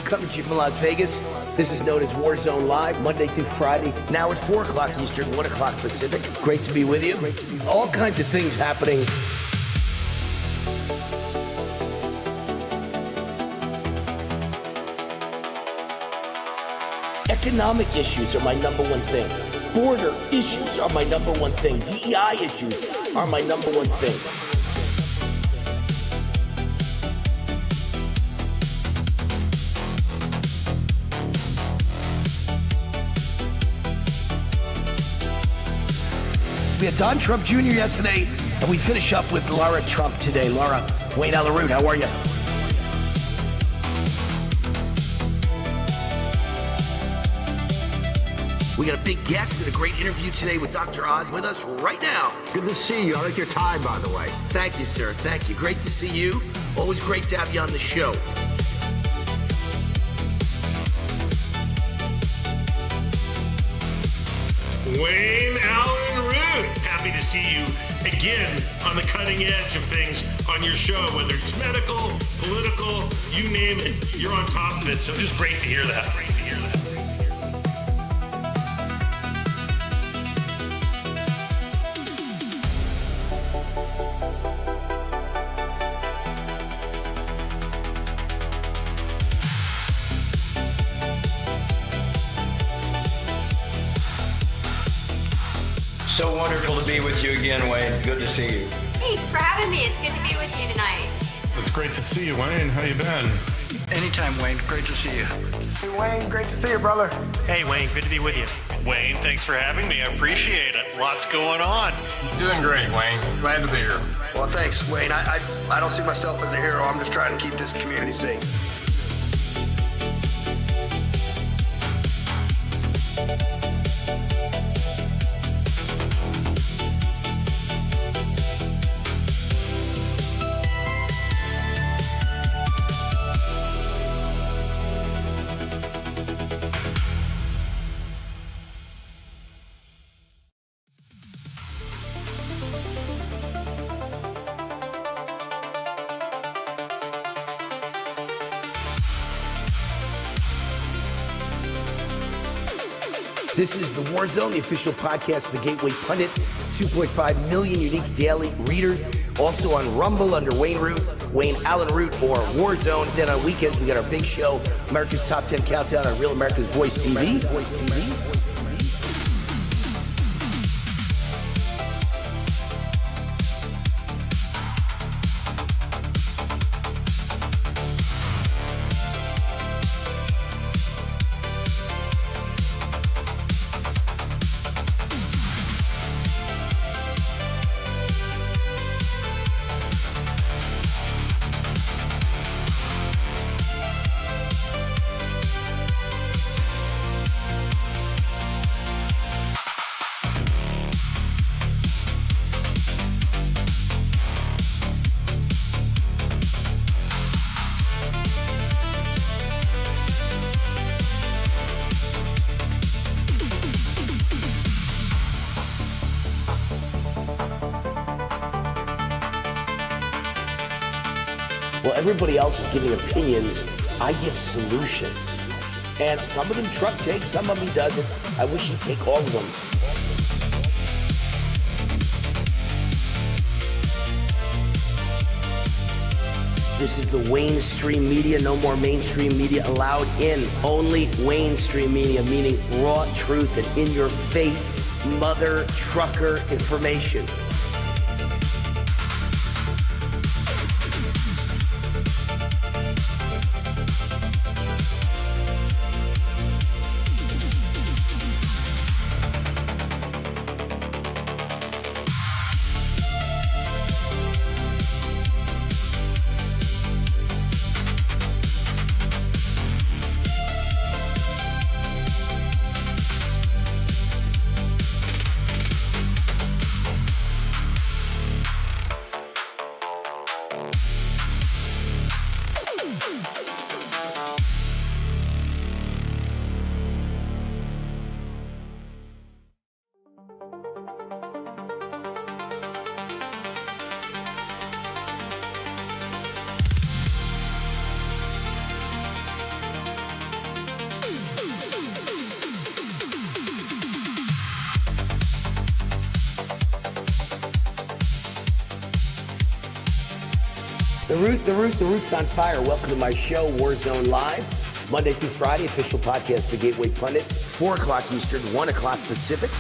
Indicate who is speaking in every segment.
Speaker 1: Coming to you from Las Vegas. This is known as Warzone Live, Monday through Friday. Now at 4 o'clock Eastern, 1 o'clock Pacific. Great to be with you. All kinds of things happening. Economic issues are my number one thing. Border issues are my number one thing. DEI issues are my number one thing. We had Don Trump Jr. yesterday, and we finish up with Laura Trump today. Laura, Wayne Allyn, how are you? We got a big guest and a great interview today with Dr. Oz with us right now.
Speaker 2: Good to see you. I like your tie, by the way.
Speaker 1: Thank you, sir. Thank you. Great to see you. Always great to have you on the show.
Speaker 3: Wayne Allyn Root, happy to see you again on the cutting edge of things on your show, whether it's medical, political, you name it, you're on top of it. So just great to hear that. Great to hear that.
Speaker 4: So wonderful to be with you again, Wayne. Good to see you.
Speaker 5: Thanks for having me. It's good to be with you tonight.
Speaker 3: It's great to see you, Wayne. How you been?
Speaker 6: Anytime, Wayne. Great to see you.
Speaker 2: Hey, Wayne, great to see you, brother.
Speaker 7: Hey, Wayne, good to be with you.
Speaker 3: Wayne, thanks for having me. I appreciate it. Lots going on.
Speaker 2: Doing great, Wayne. Glad to be here.
Speaker 8: Well, thanks, Wayne. I don't see myself as a hero. I'm just trying to keep this community safe.
Speaker 1: This is The War Zone, the official podcast of the Gateway Pundit. 2.5 million unique daily readers. Also on Rumble under Wayne Root, Wayne Allyn Root, or Warzone. Then on weekends, we got our big show, America's Top 10 Countdown on Real America's Voice TV. While everybody else is giving opinions, I give solutions. And some of them Trump takes, some of them he doesn't. I wish he'd take all of them. This is the Wayne Stream Media. No more mainstream media allowed in. Only Wayne Stream Media, meaning raw truth and in-your-face mother trucker information. Root. The Root's on fire. Welcome to my show, Warzone Live. Monday through Friday, official podcast, The Gateway Pundit. 4 o'clock Eastern, 1 o'clock Pacific.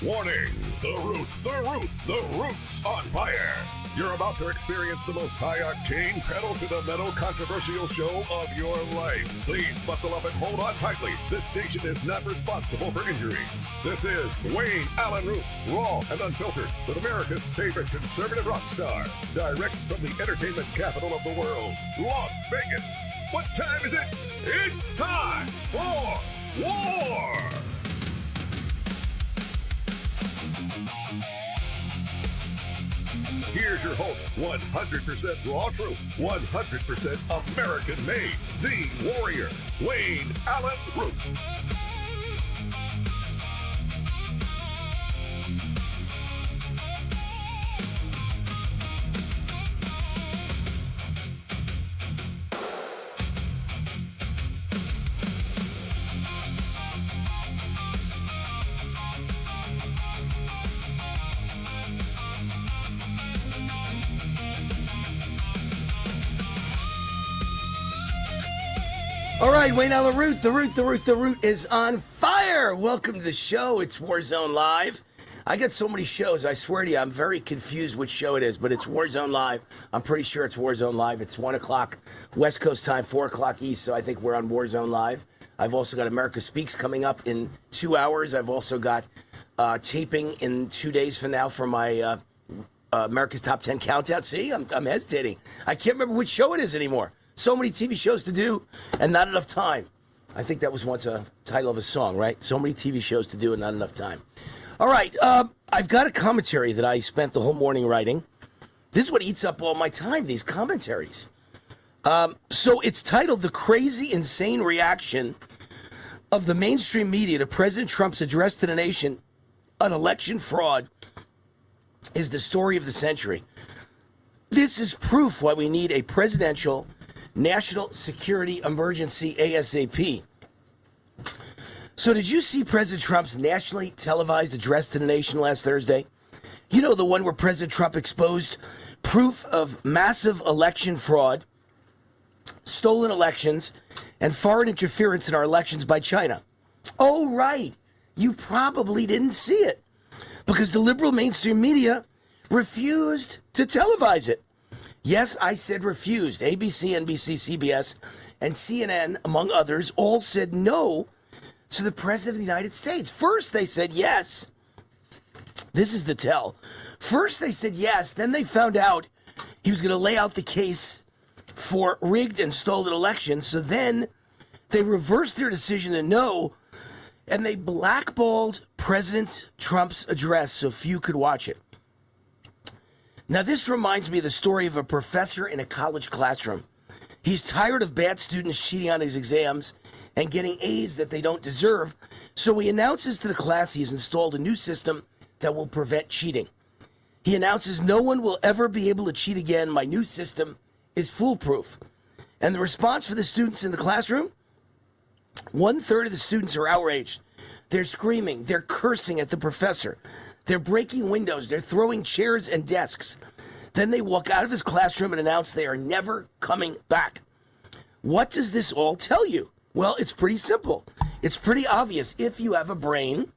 Speaker 7: Warning! The Root's on fire! You're about to experience the most high-octane, pedal-to-the-metal controversial show of your life. Please buckle up and hold on tightly. This station is not responsible for injuries. This is Wayne Allyn Root, raw and unfiltered, with America's favorite conservative rock star. Direct from the entertainment capital of the world, Las Vegas. What time is it? It's time for war! Here's your host, 100% raw truth, 100% American made, the warrior, Wayne Allyn Root.
Speaker 1: All right, Wayne Allyn Root. The Root is on fire. Welcome to the show. It's Warzone Live. I got so many shows. I swear to you, I'm very confused which show it is, but it's Warzone Live. I'm pretty sure it's Warzone Live. It's 1 o'clock West Coast time, 4 o'clock East, so I think we're on Warzone Live. I've also got America Speaks coming up in 2 hours. I've also got taping in 2 days from now for my America's Top 10 Countdown. See, I'm hesitating. I can't remember which show it is anymore. So many TV shows to do and not enough time. I think that was once a title of a song, right? So many TV shows to do and not enough time. All right, I've got a commentary that I spent the whole morning writing. This is what eats up all my time, these commentaries. So it's titled The Crazy, Insane Reaction of the Mainstream Media to President Trump's Address to the Nation on Election Fraud is the Story of the Century. This is proof why we need a presidential national security emergency ASAP. So did you see President Trump's nationally televised address to the nation last Thursday? You know, the one where President Trump exposed proof of massive election fraud, stolen elections, and foreign interference in our elections by China. Oh, right. You probably didn't see it because the liberal mainstream media refused to televise it. Yes, I said refused. ABC, NBC, CBS, and CNN, among others, all said no to the President of the United States. First, they said yes. This is the tell. First, they said yes. Then they found out he was going to lay out the case for rigged and stolen elections. So then they reversed their decision to no, and they blackballed President Trump's address so few could watch it. Now, this reminds me of the story of a professor in a college classroom. He's tired of bad students cheating on his exams and getting A's that they don't deserve, so he announces to the class he's installed a new system that will prevent cheating. He announces, "No one will ever be able to cheat again. My new system is foolproof." And the response for the students in the classroom? 1/3 of the students are outraged. They're screaming, they're cursing at the professor. They're breaking windows. They're throwing chairs and desks. Then they walk out of his classroom and announce they are never coming back. What does this all tell you? Well, it's pretty simple. It's pretty obvious if you have a brain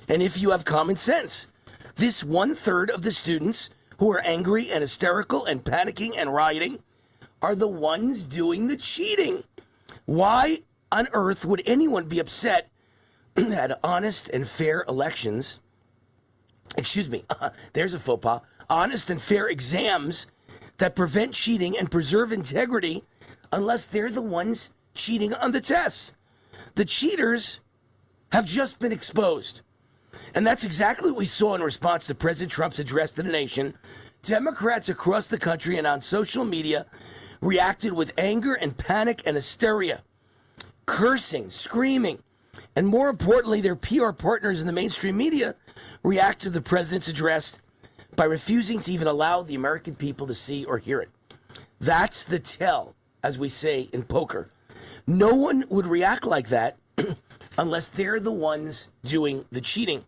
Speaker 1: and if you have common sense. This 1/3 of the students who are angry and hysterical and panicking and rioting are the ones doing the cheating. Why on earth would anyone be upset had honest and fair elections. Excuse me, there's a faux pas. Honest and fair exams that prevent cheating and preserve integrity unless they're the ones cheating on the tests. The cheaters have just been exposed. And that's exactly what we saw in response to President Trump's address to the nation. Democrats across the country and on social media reacted with anger and panic and hysteria, cursing, screaming, and more importantly, their PR partners in the mainstream media react to the president's address by refusing to even allow the American people to see or hear it. That's the tell, as we say in poker. No one would react like that unless they're the ones doing the cheating.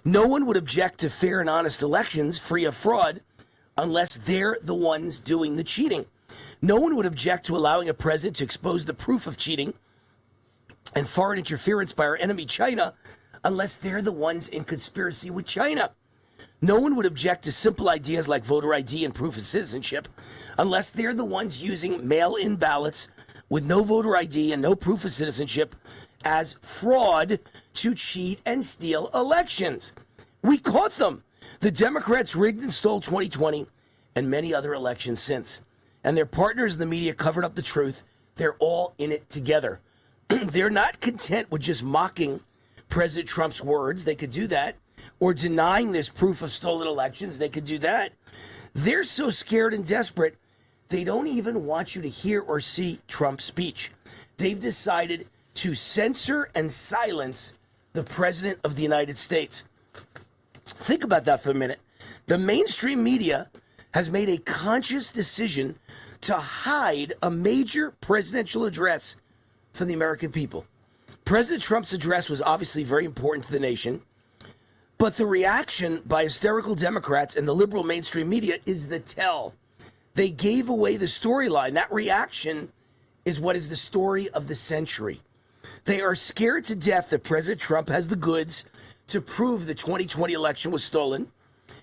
Speaker 1: No one would object to fair and honest elections free of fraud unless they're the ones doing the cheating. No one would object to allowing a president to expose the proof of cheating and foreign interference by our enemy China unless they're the ones in conspiracy with China. No one would object to simple ideas like voter ID and proof of citizenship unless they're the ones using mail-in ballots with no voter ID and no proof of citizenship as fraud to cheat and steal elections. We caught them. The Democrats rigged and stole 2020 and many other elections since. And their partners in the media covered up the truth. They're all in it together. They're not content with just mocking President Trump's words. They could do that. Or denying there's proof of stolen elections. They could do that. They're so scared and desperate, they don't even want you to hear or see Trump's speech. They've decided to censor and silence the President of the United States. Think about that for a minute. The mainstream media has made a conscious decision to hide a major presidential address for the American people. President Trump's address was obviously very important to the nation, but the reaction by hysterical Democrats and the liberal mainstream media is the tell. They gave away the storyline. That reaction is what is the story of the century. They are scared to death that President Trump has the goods to prove the 2020 election was stolen,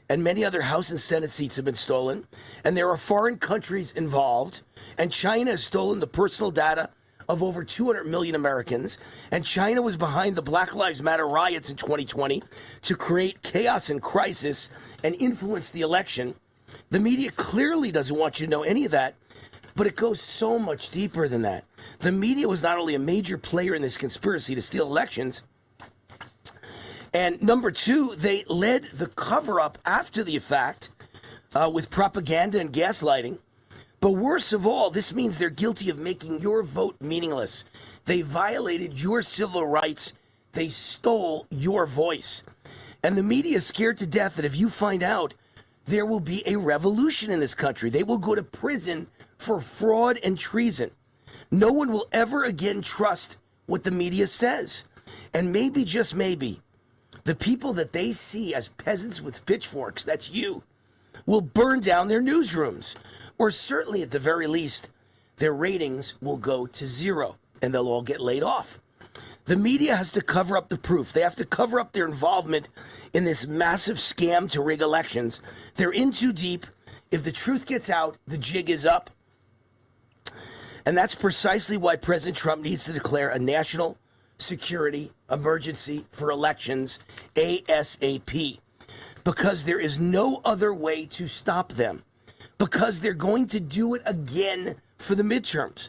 Speaker 1: and many other House and Senate seats have been stolen, and there are foreign countries involved, and China has stolen the personal data of over 200 million Americans, and China was behind the Black Lives Matter riots in 2020 to create chaos and crisis and influence the election. The media clearly doesn't want you to know any of that, but it goes so much deeper than that. The media was not only a major player in this conspiracy to steal elections, and number two, they led the cover-up after the fact with propaganda and gaslighting. But worst of all, this means they're guilty of making your vote meaningless. They violated your civil rights. They stole your voice. And the media is scared to death that if you find out, there will be a revolution in this country. They will go to prison for fraud and treason. No one will ever again trust what the media says. And maybe, just maybe, the people that they see as peasants with pitchforks, that's you, will burn down their newsrooms. Or certainly, at the very least, their ratings will go to zero and they'll all get laid off. The media has to cover up the proof. They have to cover up their involvement in this massive scam to rig elections. They're in too deep. If the truth gets out, the jig is up. And that's precisely why President Trump needs to declare a national security emergency for elections ASAP. Because there is no other way to stop them. Because they're going to do it again for the midterms.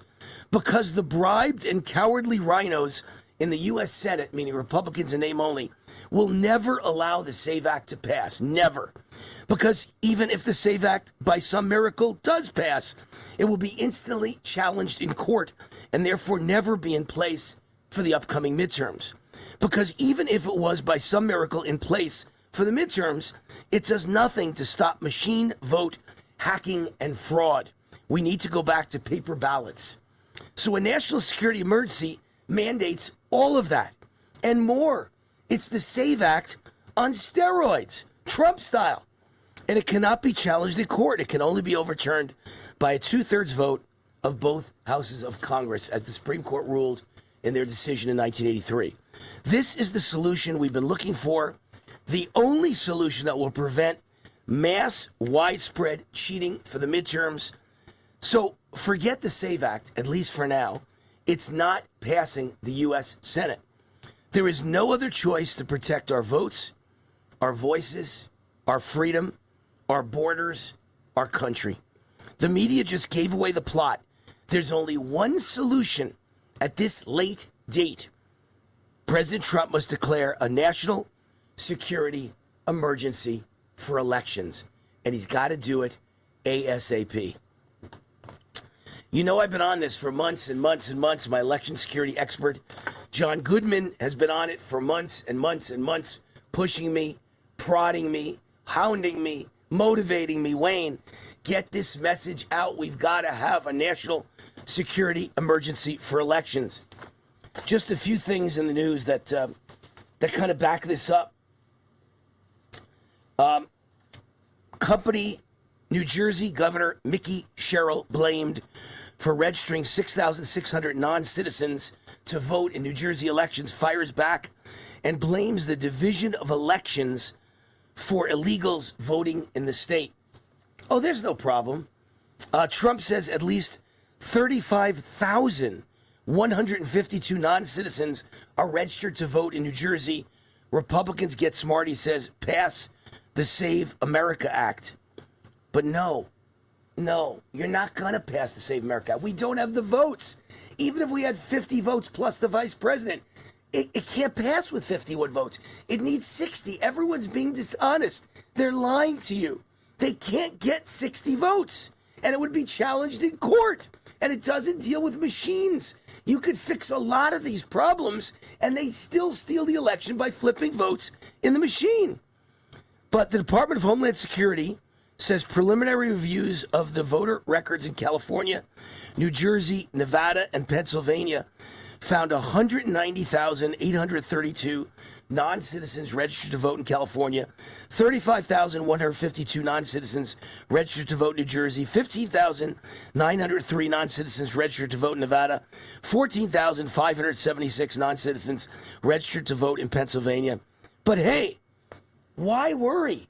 Speaker 1: Because the bribed and cowardly rhinos in the U.S. Senate, meaning Republicans in name only, will never allow the SAVE Act to pass. Never. Because even if the SAVE Act, by some miracle, does pass, it will be instantly challenged in court and therefore never be in place for the upcoming midterms. Because even if it was by some miracle in place for the midterms, it does nothing to stop machine vote hacking and fraud. We need to go back to paper ballots. So a national security emergency mandates all of that and more. It's the SAVE Act on steroids, Trump style. And it cannot be challenged in court. It can only be overturned by a 2/3 vote of both houses of Congress, as the Supreme Court ruled in their decision in 1983. This is the solution we've been looking for, the only solution that will prevent mass, widespread cheating for the midterms. So forget the SAVE Act, at least for now. It's not passing the U.S. Senate. There is no other choice to protect our votes, our voices, our freedom, our borders, our country. The media just gave away the plot. There's only one solution at this late date. President Trump must declare a national security emergency for elections, and he's got to do it ASAP. You know, I've been on this for months and months and months. My election security expert, John Goodman, has been on it for months and months and months, pushing me, prodding me, hounding me, motivating me. Wayne, get this message out. We've got to have a national security emergency for elections. Just a few things in the news that kind of back this up. Company New Jersey Governor Mickey Sherrill blamed for registering 6,600 non-citizens to vote in New Jersey elections, fires back and blames the Division of Elections for illegals voting in the state. Oh, there's no problem. Trump says at least 35,152 non-citizens are registered to vote in New Jersey. Republicans get smart, he says, pass the Save America Act. But no, you're not going to pass the Save America Act. We don't have the votes. Even if we had 50 votes plus the vice president, it can't pass with 51 votes. It needs 60. Everyone's being dishonest. They're lying to you. They can't get 60 votes. And it would be challenged in court. And it doesn't deal with machines. You could fix a lot of these problems, and they still steal the election by flipping votes in the machine. But the Department of Homeland Security says preliminary reviews of the voter records in California, New Jersey, Nevada, and Pennsylvania found 190,832 non-citizens registered to vote in California, 35,152 non-citizens registered to vote in New Jersey, 15,903 non-citizens registered to vote in Nevada, 14,576 non-citizens registered to vote in Pennsylvania. But hey, why worry?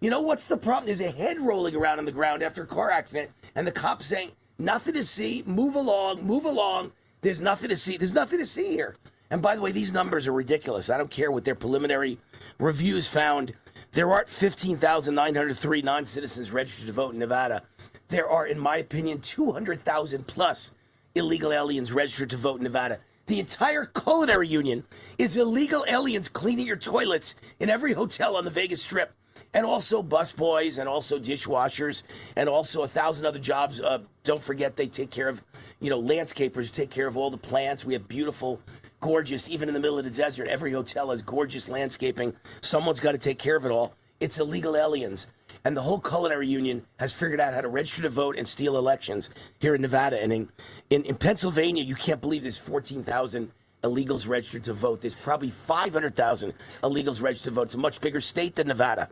Speaker 1: You know what's the problem? There's a head rolling around on the ground after a car accident, and the cops saying, nothing to see, move along, move along. There's nothing to see. There's nothing to see here. And by the way, these numbers are ridiculous. I don't care what their preliminary reviews found. There aren't 15,903 non-citizens registered to vote in Nevada. There are, in my opinion, 200,000 plus illegal aliens registered to vote in Nevada. The entire culinary union is illegal aliens cleaning your toilets in every hotel on the Vegas Strip. And also busboys, and also dishwashers, and also 1,000 other jobs. Don't forget, they take care of, landscapers take care of all the plants. We have beautiful, gorgeous, even in the middle of the desert, every hotel has gorgeous landscaping. Someone's got to take care of it all. It's illegal aliens. And the whole culinary union has figured out how to register to vote and steal elections here in Nevada. And in Pennsylvania, you can't believe there's 14,000 illegals registered to vote. There's probably 500,000 illegals registered to vote. It's a much bigger state than Nevada.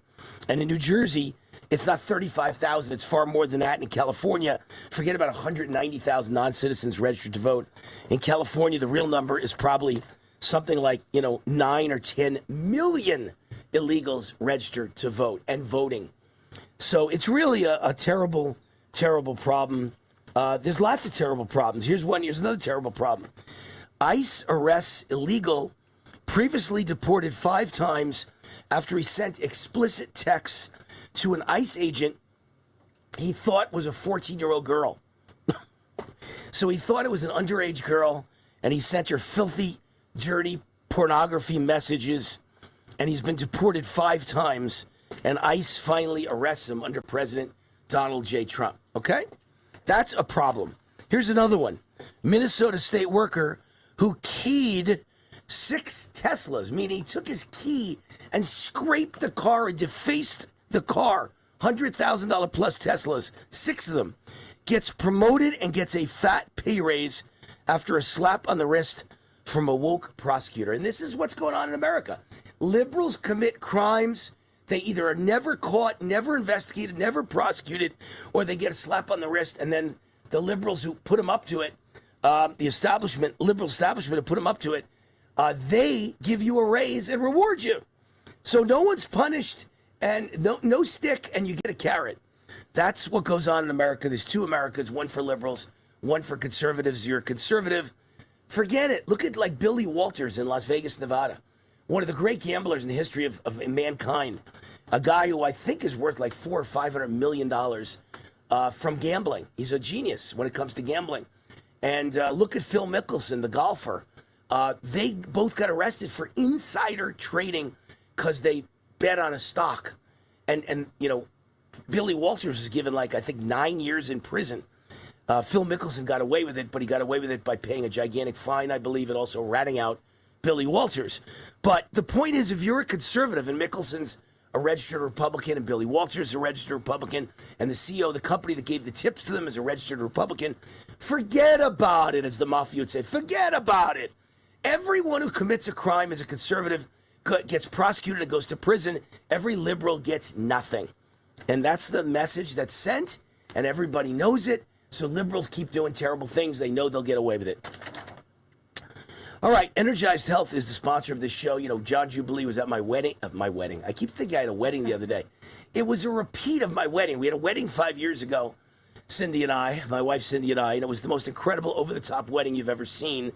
Speaker 1: And in New Jersey, it's not 35,000. It's far more than that. And in California, forget about 190,000 non-citizens registered to vote. In California, the real number is probably something like, 9 or 10 million illegals registered to vote and voting. So it's really a terrible, terrible problem. There's lots of terrible problems. Here's another terrible problem. ICE arrests illegal, previously deported 5 times after he sent explicit texts to an ICE agent he thought was a 14-year-old girl. So he thought it was an underage girl, and he sent her filthy, dirty pornography messages, and he's been deported 5 times, and ICE finally arrests him under President Donald J. Trump. Okay? That's a problem. Here's another one. Minnesota state worker who keyed 6 Teslas, meaning he took his key and scraped the car and defaced the car. $100,000 plus Teslas, 6 of them, gets promoted and gets a fat pay raise after a slap on the wrist from a woke prosecutor. And this is what's going on in America. Liberals commit crimes. They either are never caught, never investigated, never prosecuted, or they get a slap on the wrist, and then the liberals who put them up to it, the liberal establishment who put them up to it, they give you a raise and reward you. So no one's punished, and no stick, and you get a carrot. That's what goes on in America. There's 2 Americas, one for liberals, one for conservatives. You're a conservative, Forget it. Look at like Billy Walters in Las Vegas, Nevada. One of the great gamblers in the history of mankind. A guy who I think is worth like $400 or $500 million from gambling. He's a genius when it comes to gambling. And look at Phil Mickelson, the golfer. They both got arrested for insider trading because they bet on a stock. And you know, Billy Walters was given like, I think, 9 years in prison. Phil Mickelson got away with it, but he got away with it by paying a gigantic fine, I believe, and also ratting out Billy Walters. But the point is, if you're a conservative and Mickelson's a registered Republican and Billy Walters is a registered Republican and the CEO of the company that gave the tips to them is a registered Republican, forget about it, as the mafia would say. Forget about it. Everyone who commits a crime as a conservative gets prosecuted and goes to prison. Every liberal gets nothing. And that's the message that's sent, and everybody knows it. So liberals keep doing terrible things. They know they'll get away with it. All right, Energized Health is the sponsor of this show. You know, John Jubilee was at my wedding. I keep thinking I had a wedding the other day. It was a repeat of my wedding. We had a wedding 5 years ago, Cindy and I, my wife Cindy and I, and it was the most incredible over-the-top wedding you've ever seen.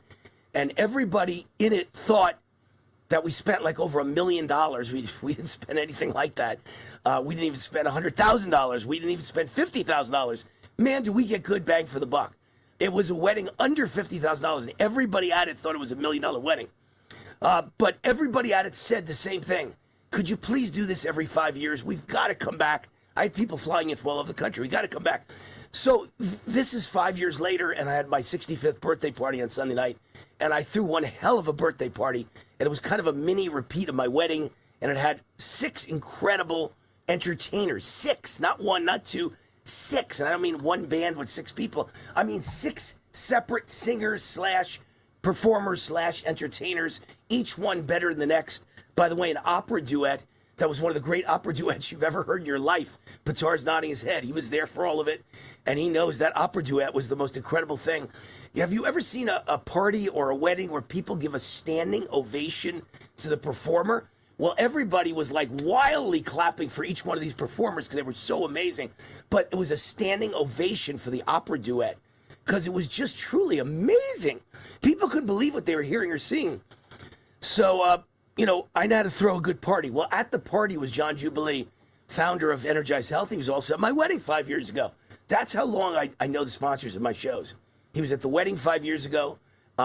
Speaker 1: And everybody in it thought that we spent like over $1 million. We didn't spend anything like that. We didn't even spend $100,000. We didn't even spend $50,000. Man, do we get good bang for the buck. It was a wedding under $50,000, and everybody at it thought it was $1 million wedding. But everybody at it said the same thing. Could you please do this every 5 years? We've got to come back. I had people flying in from all over the country. We got to come back. So this is 5 years later, and I had my 65th birthday party on Sunday night, and I threw one hell of a birthday party, and it was kind of a mini repeat of my wedding, and it had 6 incredible entertainers. 6, not 1, not 2, 6. And I don't mean one band with 6 people. I mean 6 separate singers / performers / entertainers, each one better than the next. By the way, an opera duet that was one of the great opera duets you've ever heard in your life. Patar's nodding his head. He was there for all of it, and he knows that opera duet was the most incredible thing. Have you ever seen a party or a wedding where people give a standing ovation to the performer? Well, everybody was like wildly clapping for each one of these performers because they were so amazing. But it was a standing ovation for the opera duet because it was just truly amazing. People couldn't believe what they were hearing or seeing. So, you know, I know how to throw a good party. Well, at the party was John Jubilee, founder of Energized Health. He was also at my wedding 5 years ago. That's how long I know the sponsors of my shows. He was at the wedding 5 years ago.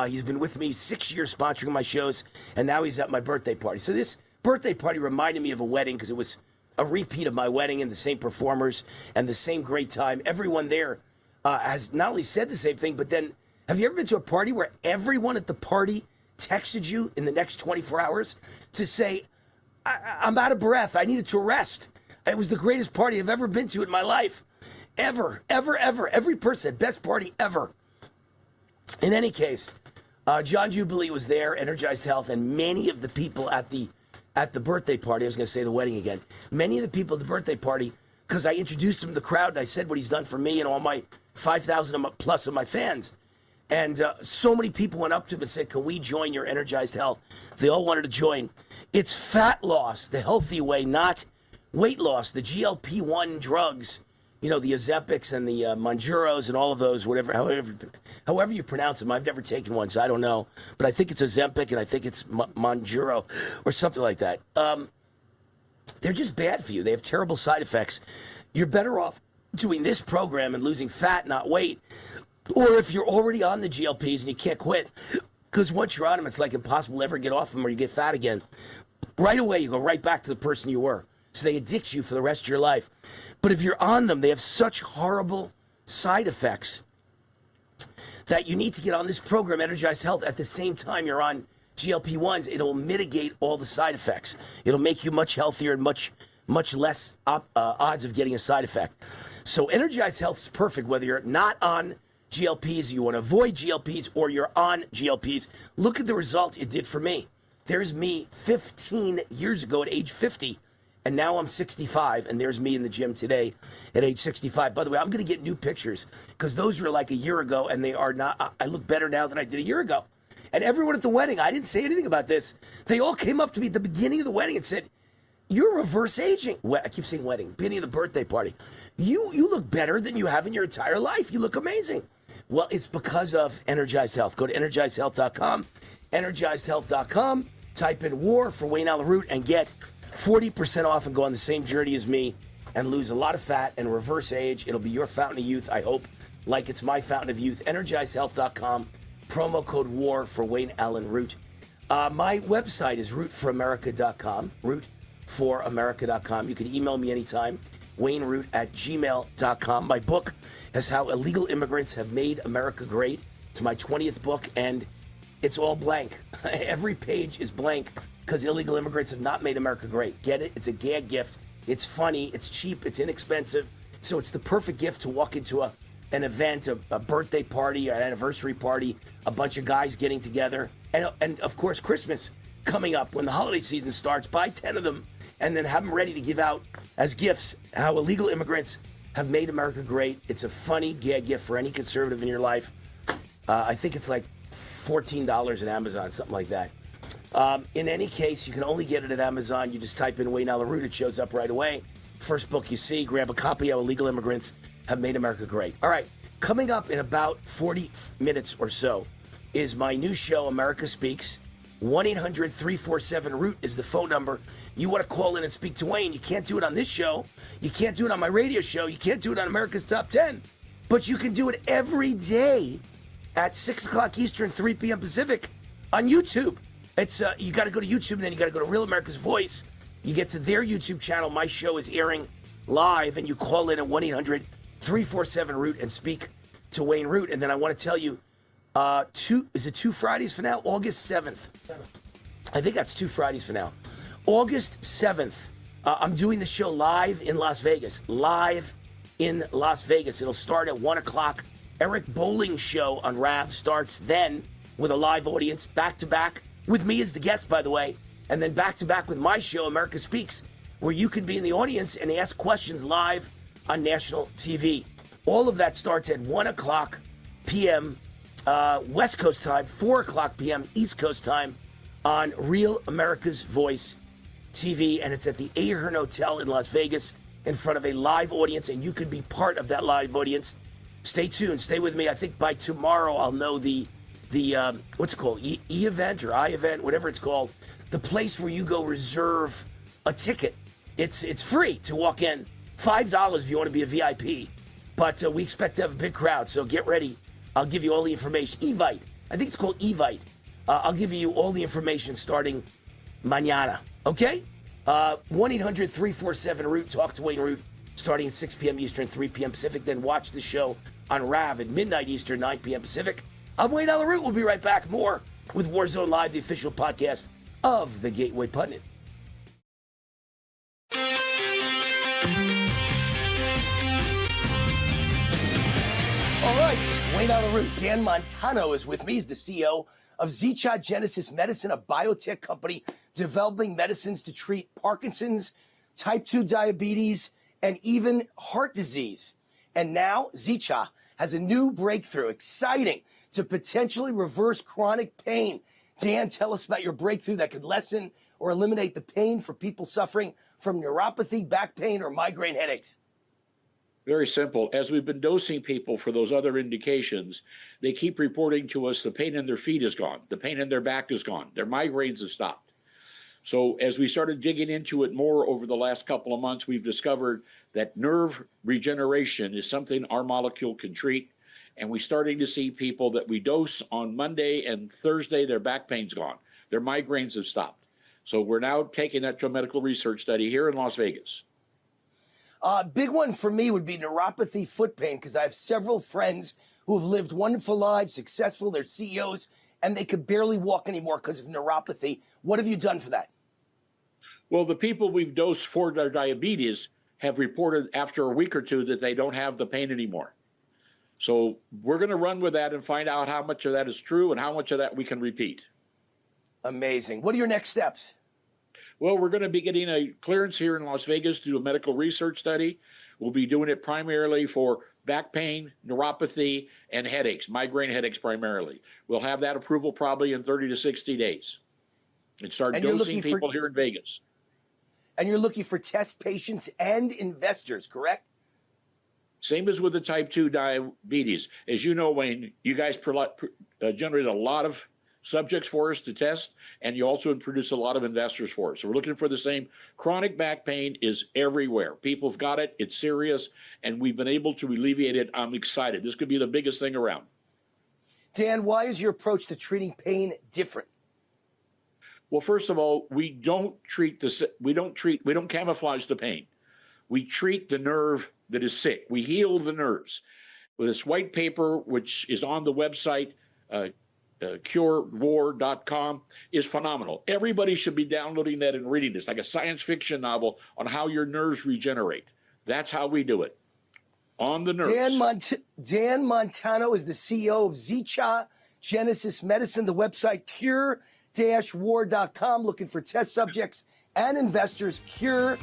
Speaker 1: He's been with me 6 years sponsoring my shows, and now he's at my birthday party. So this birthday party reminded me of a wedding because it was a repeat of my wedding and the same performers and the same great time. Everyone there has not only said the same thing, but then have you ever been to a party where everyone at the party texted you in the next 24 hours to say, I'm out of breath. I needed to rest. It was the greatest party I've ever been to in my life. Ever, ever, ever. Every person, best party ever. In any case, John Jubilee was there, Energized Health, and many of the people at the birthday party, I was going to say the wedding again, many of the people at the birthday party, because I introduced him to the crowd and I said what he's done for me and all my 5,000 plus of my fans. And so many people went up to him and said, can we join your Energized Health? They all wanted to join. It's fat loss, the healthy way, not weight loss. The GLP-1 drugs, you know, the Ozempics and the Monjuros and all of those, however you pronounce them. I've never taken one, so I don't know. But I think it's Ozempic and I think it's Monjuro or something like that. They're just bad for you. They have terrible side effects. You're better off doing this program and losing fat, not weight. Or if you're already on the GLPs and you can't quit, because once you're on them, it's like impossible to ever get off them or you get fat again. Right away, you go right back to the person you were. So they addict you for the rest of your life. But if you're on them, they have such horrible side effects that you need to get on this program, Energized Health, at the same time you're on GLP-1s. It'll mitigate all the side effects. It'll make you much healthier and much less odds of getting a side effect. So Energized Health is perfect whether you're not on GLPs, you want to avoid GLPs, or you're on GLPs. Look at the results it did for me. There's me 15 years ago at age 50, and now I'm 65, and there's me in the gym today at age 65. By the way, I'm going to get new pictures, because those were like a year ago, and they are not. I look better now than I did a year ago. And everyone at the wedding, I didn't say anything about this. They all came up to me at the beginning of the wedding and said, you're reverse aging. I keep saying wedding, beginning of the birthday party. You look better than you have in your entire life. You look amazing. Well, it's because of Energized Health. Go to energizedhealth.com, energizedhealth.com, type in war for Wayne Allyn Root and get 40% off and go on the same journey as me and lose a lot of fat and reverse age. It'll be your fountain of youth, I hope, like it's my fountain of youth. Energizedhealth.com, promo code war for Wayne Allyn Root. My website is rootforamerica.com, rootforamerica.com. You can email me anytime, wayneroot@gmail.com. My book is How Illegal Immigrants Have Made America Great. It's my 20th book, and it's all blank. Every page is blank because illegal immigrants have not made America great. Get it? It's a gag gift. It's funny. It's cheap. It's inexpensive. So it's the perfect gift to walk into an event, a birthday party, an anniversary party, a bunch of guys getting together. And of course, Christmas coming up when the holiday season starts. Buy 10 of them and then have them ready to give out as gifts. How illegal immigrants have made America great. It's a funny gag gift for any conservative in your life. I think it's like $14 at Amazon, something like that. In any case, you can only get it at Amazon. You just type in Wayne Allyn Root. It shows up right away. First book you see, grab a copy. How Illegal Immigrants Have Made America Great. All right, coming up in about 40 minutes or so is my new show, America Speaks. 1-800-347-ROOT is the phone number. You want to call in and speak to Wayne. You can't do it on this show. You can't do it on my radio show. You can't do it on America's Top 10. But you can do it every day at 6 o'clock Eastern, 3 p.m. Pacific on YouTube. It's you got to go to YouTube, and then you got to go to Real America's Voice. You get to their YouTube channel. My show is airing live, and you call in at 1-800-347-ROOT and speak to Wayne Root. And then I want to tell you, is it 2 Fridays for now? August 7th. I think that's 2 Fridays for now. August 7th, I'm doing the show live in Las Vegas. Live in Las Vegas. It'll start at 1 o'clock. Eric Bowling's show on RAV starts then with a live audience, back-to-back, with me as the guest, by the way, and then back-to-back with my show, America Speaks, where you can be in the audience and ask questions live on national TV. All of that starts at 1 o'clock p.m. West Coast time, 4 o'clock p.m. East Coast time on Real America's Voice TV, and it's at the Ahern Hotel in Las Vegas in front of a live audience, and you could be part of that live audience. Stay tuned. Stay with me. I think by tomorrow I'll know the what's it called? E-event or I-event, whatever it's called. The place where you go reserve a ticket. It's free to walk in. $5 if you want to be a VIP. But we expect to have a big crowd, so get ready. I'll give you all the information. Evite. I think it's called Evite. I'll give you all the information starting mañana. Okay? 1-800-347-ROOT. Talk to Wayne Root starting at 6 p.m. Eastern, 3 p.m. Pacific. Then watch the show on RAV at midnight Eastern, 9 p.m. Pacific. I'm Wayne Allyn Root. We'll be right back. More with Warzone Live, the official podcast of the Gateway Pundit. All right, Wayne Allyn Root. Dan Montano is with me. He's the CEO of Zicha Genesis Medicine, a biotech company developing medicines to treat Parkinson's, type 2 diabetes, and even heart disease. And now Zicha has a new breakthrough, exciting, to potentially reverse chronic pain. Dan, tell us about your breakthrough that could lessen or eliminate the pain for people suffering from neuropathy, back pain, or migraine headaches.
Speaker 9: Very simple. As we've been dosing people for those other indications, they keep reporting to us the pain in their feet is gone. The pain in their back is gone. Their migraines have stopped. So as we started digging into it more over the last couple of months, we've discovered that nerve regeneration is something our molecule can treat. And we're starting to see people that we dose on Monday and Thursday, their back pain's gone. Their migraines have stopped. So we're now taking that to a medical research study here in Las Vegas.
Speaker 1: Big one for me would be neuropathy, foot pain, because I have several friends who have lived wonderful lives, successful, they're CEOs, and they could barely walk anymore because of neuropathy. What have you done for that?
Speaker 9: Well, the people we've dosed for their diabetes have reported after a week or two that they don't have the pain anymore. So we're going to run with that and find out how much of that is true and how much of that we can repeat.
Speaker 1: Amazing. What are your next steps?
Speaker 9: Well, we're going to be getting a clearance here in Las Vegas to do a medical research study. We'll be doing it primarily for back pain, neuropathy, and headaches, migraine headaches primarily. We'll have that approval probably in 30 to 60 days and start dosing people here in Vegas.
Speaker 1: And you're looking for test patients and investors, correct?
Speaker 9: Same as with the type 2 diabetes. As you know, Wayne, you guys generate a lot of subjects for us to test, and you also produce a lot of investors for us. So we're looking for the same. Chronic back pain is everywhere. People have got it. It's serious, and we've been able to alleviate it. I'm excited. This could be the biggest thing around.
Speaker 1: Dan, why is your approach to treating pain different?
Speaker 9: Well, first of all, we don't camouflage the pain. We treat the nerve that is sick. We heal the nerves. With this white paper, which is on the website, curewar.com, is phenomenal. Everybody should be downloading that and reading this, like a science fiction novel on how your nerves regenerate. That's how we do it. On the nerves.
Speaker 1: Dan Montano is the CEO of Zicha Genesis Medicine, the website cure-war.com, looking for test subjects and investors, cure-war.com.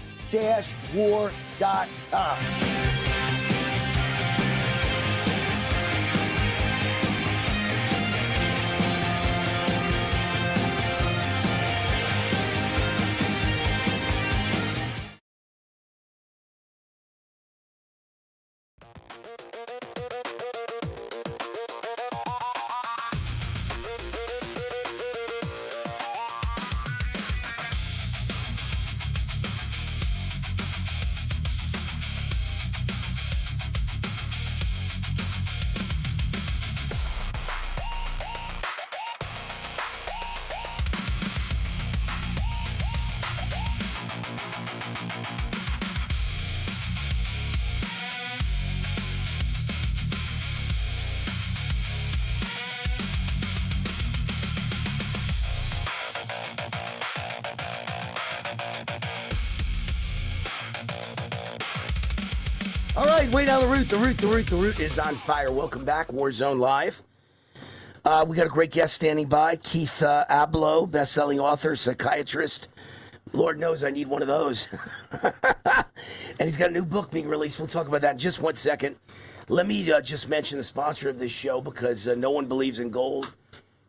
Speaker 1: All right, Wayne Allyn Root, the root is on fire. Welcome back, Warzone Live. We got a great guest standing by, Keith Ablow, best-selling author, psychiatrist. Lord knows I need one of those. And he's got a new book being released. We'll talk about that in just 1 second. Let me just mention the sponsor of this show, because no one believes in gold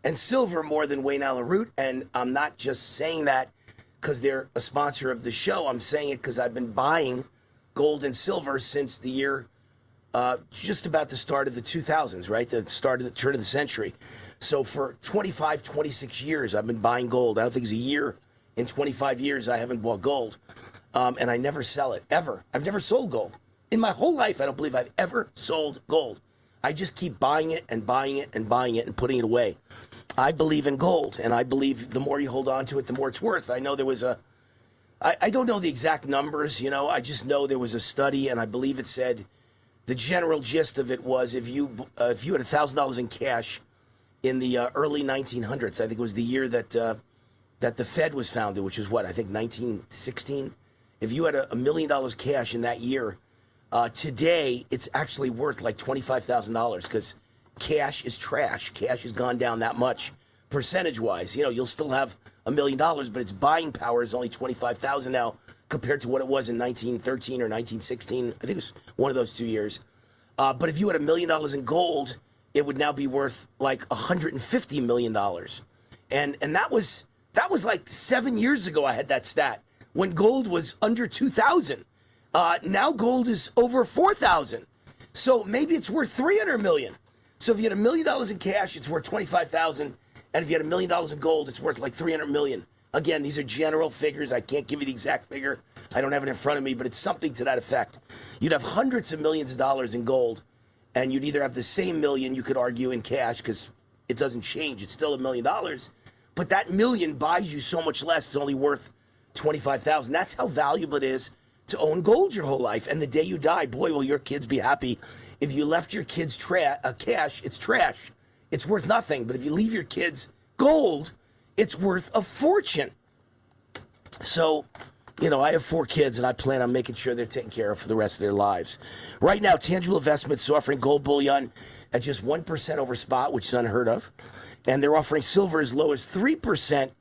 Speaker 1: and silver more than Wayne Allyn Root. And I'm not just saying that because they're a sponsor of the show. I'm saying it because I've been buying gold and silver since the year, just about the start of the 2000s, right? The start of the turn of the century. So for 25, 26 years, I've been buying gold. I don't think it's a year in 25 years I haven't bought gold. And I never sell it, ever. I've never sold gold. In my whole life, I don't believe I've ever sold gold. I just keep buying it and buying it and buying it and putting it away. I believe in gold, and I believe the more you hold on to it, the more it's worth. I know there was I don't know the exact numbers, I just know there was a study, and I believe it said the general gist of it was if you had $1,000 in cash in the early 1900s, I think it was the year that the Fed was founded, which is what, I think 1916. If you had $1 million cash in that year, today it's actually worth like $25,000 because cash is trash. Cash has gone down that much percentage-wise. You'll still have $1 million, but its buying power is only $25,000 now compared to what it was in 1913 or 1916. I think it was one of those 2 years. But if you had $1 million in gold, it would now be worth like $150 million. And that was like 7 years ago I had that stat, when gold was under 2,000. Now gold is over 4,000. So maybe it's worth $300 million. So if you had $1 million in cash, it's worth $25,000. And if you had $1 million in gold, it's worth like $300 million. Again, these are general figures. I can't give you the exact figure. I don't have it in front of me, but it's something to that effect. You'd have hundreds of millions of dollars in gold, and you'd either have the same million, you could argue, in cash, because it doesn't change. It's still $1 million. But that million buys you so much less. It's only worth $25,000. That's how valuable it is to own gold your whole life. And the day you die, boy, will your kids be happy. If you left your kids cash, it's trash. It's worth nothing. But if you leave your kids gold, it's worth a fortune. So, I have 4 kids, and I plan on making sure they're taken care of for the rest of their lives. Right now, Tangible Investments is offering gold bullion at just 1% over spot, which is unheard of. And they're offering silver as low as 3%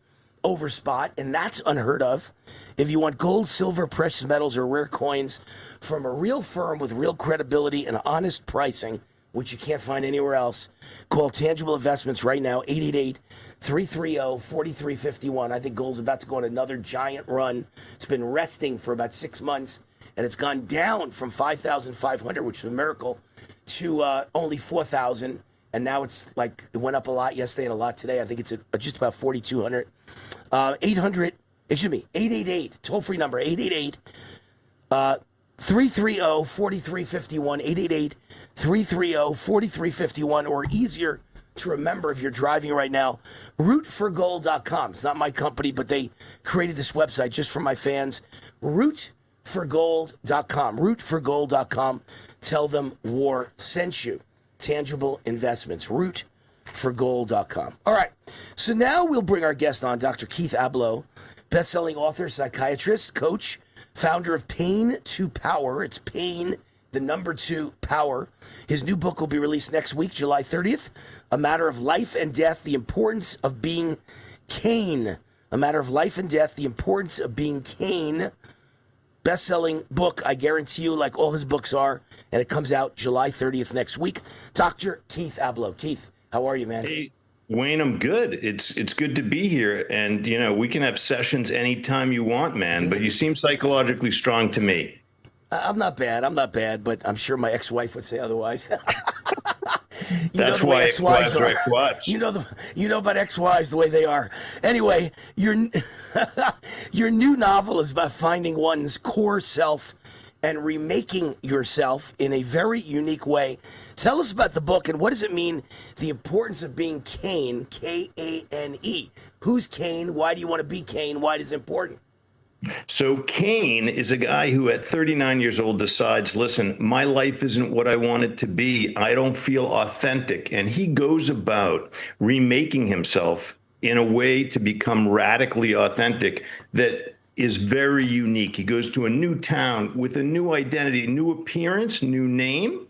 Speaker 1: over spot, and that's unheard of. If you want gold, silver, precious metals, or rare coins from a real firm with real credibility and honest pricing, which you can't find anywhere else. Call Tangible Investments right now, 888-330-4351. I think gold's about to go on another giant run. It's been resting for about 6 months, and it's gone down from 5,500, which is a miracle, to only 4,000. And now it's like, it went up a lot yesterday and a lot today. I think it's at just about 4,200. 888, toll-free number, 888-330-4351, 888-330-4351, or easier to remember if you're driving right now, rootforgold.com. It's not my company, but they created this website just for my fans. Rootforgold.com, rootforgold.com. Tell them War sent you. Tangible Investments, rootforgold.com. All right, so now we'll bring our guest on, Dr. Keith Ablow, best-selling author, psychiatrist, coach, founder of Pain to Power. It's Pain, the number 2, Power. His new book will be released next week, July 30th, A Matter of Life and Death, The Importance of Being Kane. A Matter of Life and Death, The Importance of Being Kane. Best-selling book, I guarantee you, like all his books are, and it comes out July 30th next week. Dr. Keith Ablow. Keith, how are you, man?
Speaker 10: Hey, Wayne, I'm good. It's good to be here, and we can have sessions anytime you want, man. But you seem psychologically strong to me.
Speaker 1: I'm not bad, but I'm sure my ex-wife would say otherwise.
Speaker 10: That's why ex-wives are ex-wives.
Speaker 1: You know about ex-wives the way they are. Anyway, your new novel is about finding one's core self and remaking yourself in a very unique way. Tell us about the book and what does it mean, the importance of being Kane, K-A-N-E. Who's Kane? Why do you want to be Kane? Why is it important?
Speaker 10: So Kane is a guy who at 39 years old decides, listen, my life isn't what I want it to be. I don't feel authentic. And he goes about remaking himself in a way to become radically authentic that is very unique. He goes to a new town with a new identity, new appearance, new name.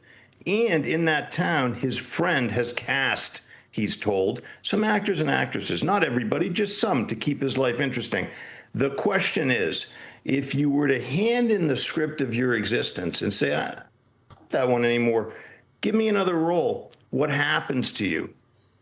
Speaker 10: And in that town, his friend has cast, he's told, some actors and actresses, not everybody, just some, to keep his life interesting. The question is, if you were to hand in the script of your existence and say, I don't want that one anymore, give me another role, what happens to you?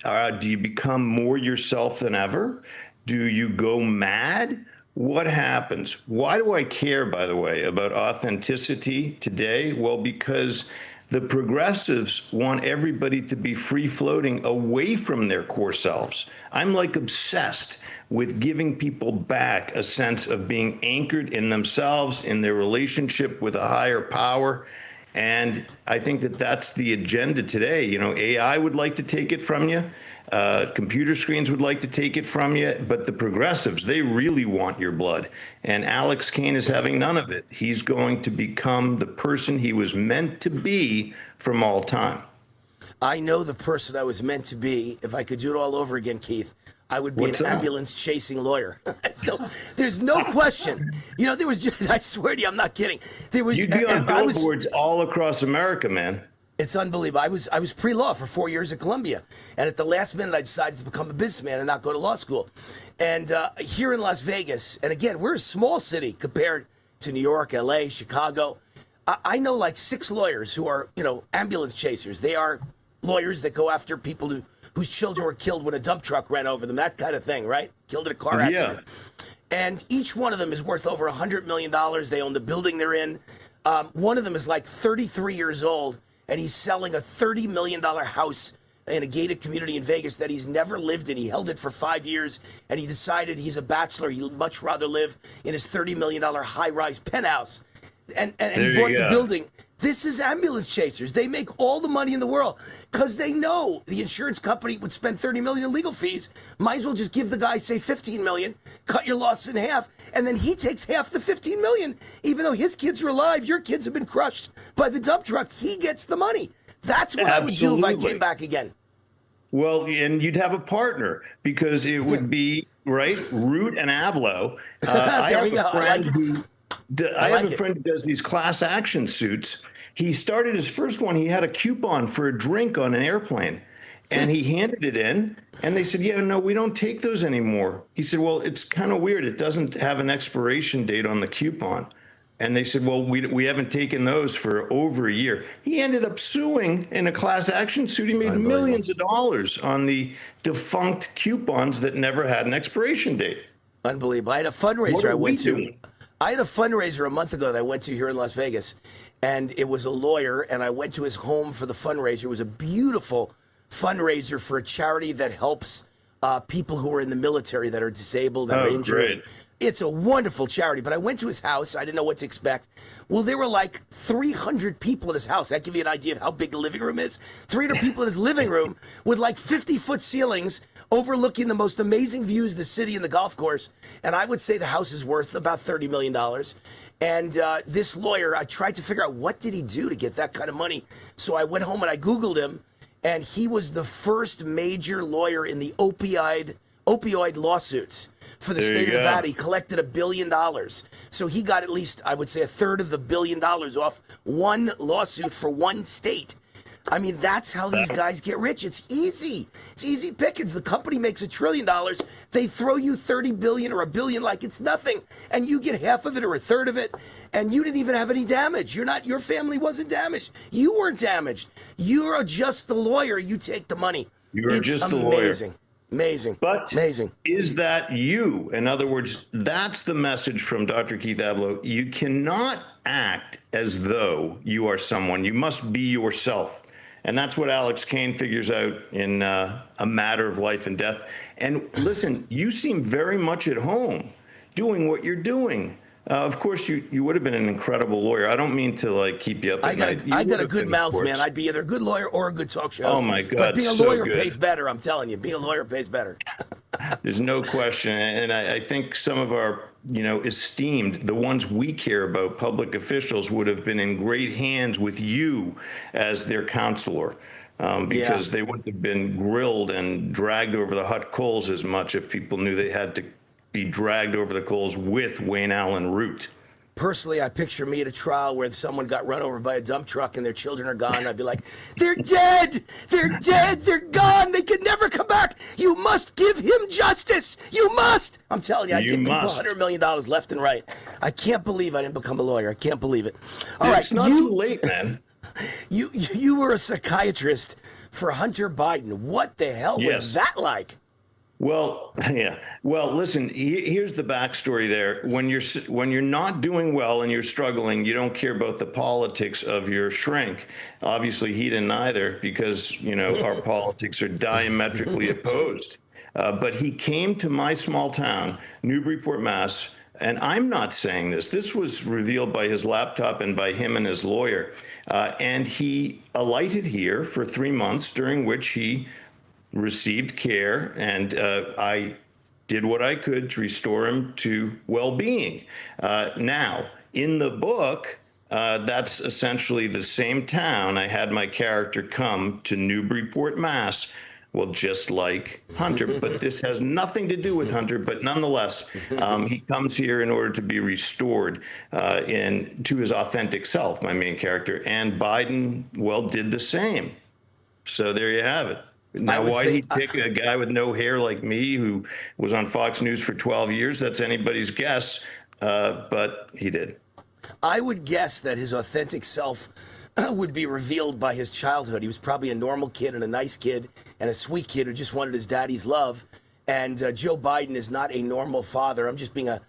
Speaker 10: Do you become more yourself than ever? Do you go mad? What happens? Why do I care, by the way, about authenticity today? Well, because the progressives want everybody to be free-floating away from their core selves. I'm like obsessed with giving people back a sense of being anchored in themselves, in their relationship with a higher power. And I think that that's the agenda today. AI would like to take it from you. Computer screens would like to take it from you, but the progressives, they really want your blood. And Alex Kane is having none of it. He's going to become the person he was meant to be from all time.
Speaker 1: I know the person I was meant to be. If I could do it all over again, Keith, I would be an ambulance-chasing lawyer. There's no question. There was just, I swear to you, I'm not kidding.
Speaker 10: You'd be on billboards all across America, man.
Speaker 1: It's unbelievable. I was pre-law for 4 years at Columbia, and at the last minute, I decided to become a businessman and not go to law school. And here in Las Vegas, and again, we're a small city compared to New York, L.A., Chicago. I know like 6 lawyers who are, ambulance chasers. They are lawyers that go after people whose children were killed when a dump truck ran over them, that kind of thing, right? Killed in a car accident. Yeah. And each one of them is worth over $100 million. They own the building they're in. One of them is like 33 years old, and he's selling a $30 million house in a gated community in Vegas that he's never lived in. He held it for 5 years, and he decided he's a bachelor. He'd much rather live in his $30 million high-rise penthouse. And he bought the building. This is ambulance chasers. They make all the money in the world because they know the insurance company would spend $30 million in legal fees. Might as well just give the guy, say, $15 million, cut your loss in half, and then he takes half the $15 million. Even though his kids are alive, your kids have been crushed by the dump truck. He gets the money. That's what I would do if I came back again.
Speaker 10: Well, and you'd have a partner because it would be, right, Root and Ablow. I have a friend who does these class action suits. He started his first one. He had a coupon for a drink on an airplane, and he handed it in, and they said, yeah, no, we don't take those anymore. He said, well, it's kind of weird. It doesn't have an expiration date on the coupon. And they said, well, we haven't taken those for over a year. He ended up suing in a class action suit. He made millions of dollars on the defunct coupons that never had an expiration date.
Speaker 1: Unbelievable. I had a fundraiser I went to. I had a fundraiser a month ago that I went to here in Las Vegas, and it was a lawyer, and I went to his home for the fundraiser. It was a beautiful fundraiser for a charity that helps people who are in the military that are disabled and are injured.
Speaker 10: Great.
Speaker 1: It's a wonderful charity, but I went to his house. I didn't know what to expect. Well, there were like 300 people in his house. That gives you an idea of how big the living room is. 300 people in his living room with like 50-foot ceilings overlooking the most amazing views, the city and the golf course. And I would say the house is worth about $30 million. And this lawyer, I tried to figure out what did he do to get that kind of money. So I went home and I Googled him, and he was the first major lawyer in the opioid lawsuits for the state of Nevada. He collected $1 billion. So he got at least, I would say, a third of the $1 billion off one lawsuit for one state. I mean, that's how these guys get rich. It's easy. It's easy pickings. The company makes $1 trillion. They throw you 30 billion or $1 billion like it's nothing, and you get half of it or a third of it, and you didn't even have any damage. Your family wasn't damaged. You weren't damaged. You are just the lawyer. You take the money.
Speaker 10: You're just the lawyer.
Speaker 1: Amazing.
Speaker 10: But
Speaker 1: amazing.
Speaker 10: Is that you? In other words, that's the message from Dr. Keith Ablow. You cannot act as though you are someone. You must be yourself. And that's what Alex Kane figures out in A Matter of Life and Death. And listen, you seem very much at home doing what you're doing. Of course, you would have been an incredible lawyer. I don't mean to like keep you up at night.
Speaker 1: I got a good mouth, man. I'd be either a good lawyer or a good talk show host.
Speaker 10: Oh my God!
Speaker 1: But being a lawyer pays better. I'm telling you, being a lawyer pays better.
Speaker 10: There's no question, and I think some of our, esteemed, the ones we care about, public officials, would have been in great hands with you as their counselor. Because they wouldn't have been grilled and dragged over the hot coals as much if people knew they had to be dragged over the coals with Wayne Allyn Root.
Speaker 1: Personally, I picture me at a trial where someone got run over by a dump truck and their children are gone. I'd be like, they're dead! They're dead! They're gone! They can never come back! You must give him justice! You must! I'm telling you, I give people $100 million left and right. I can't believe I didn't become a lawyer. I can't believe it. All right,
Speaker 10: it's not too late, man.
Speaker 1: You were a psychiatrist for Hunter Biden. What the hell was that like?
Speaker 10: Well, yeah. Well, listen, here's the backstory there. When you're not doing well and you're struggling, you don't care about the politics of your shrink. Obviously, he didn't either, because, our politics are diametrically opposed. But he came to my small town, Newburyport, Mass., and I'm not saying this. This was revealed by his laptop and by him and his lawyer. And he alighted here for 3 months, during which he received care, and I did what I could to restore him to well-being. Now, in the book, that's essentially the same town. I had my character come to Newburyport, Mass., well, just like Hunter, but this has nothing to do with Hunter. But nonetheless, he comes here in order to be restored to his authentic self, my main character. And Biden, did the same. So there you have it. Now, why did he pick a guy with no hair like me who was on Fox News for 12 years? That's anybody's guess, but he did.
Speaker 1: I would guess that his authentic self would be revealed by his childhood. He was probably a normal kid and a nice kid and a sweet kid who just wanted his daddy's love. And Joe Biden is not a normal father. I'm just being a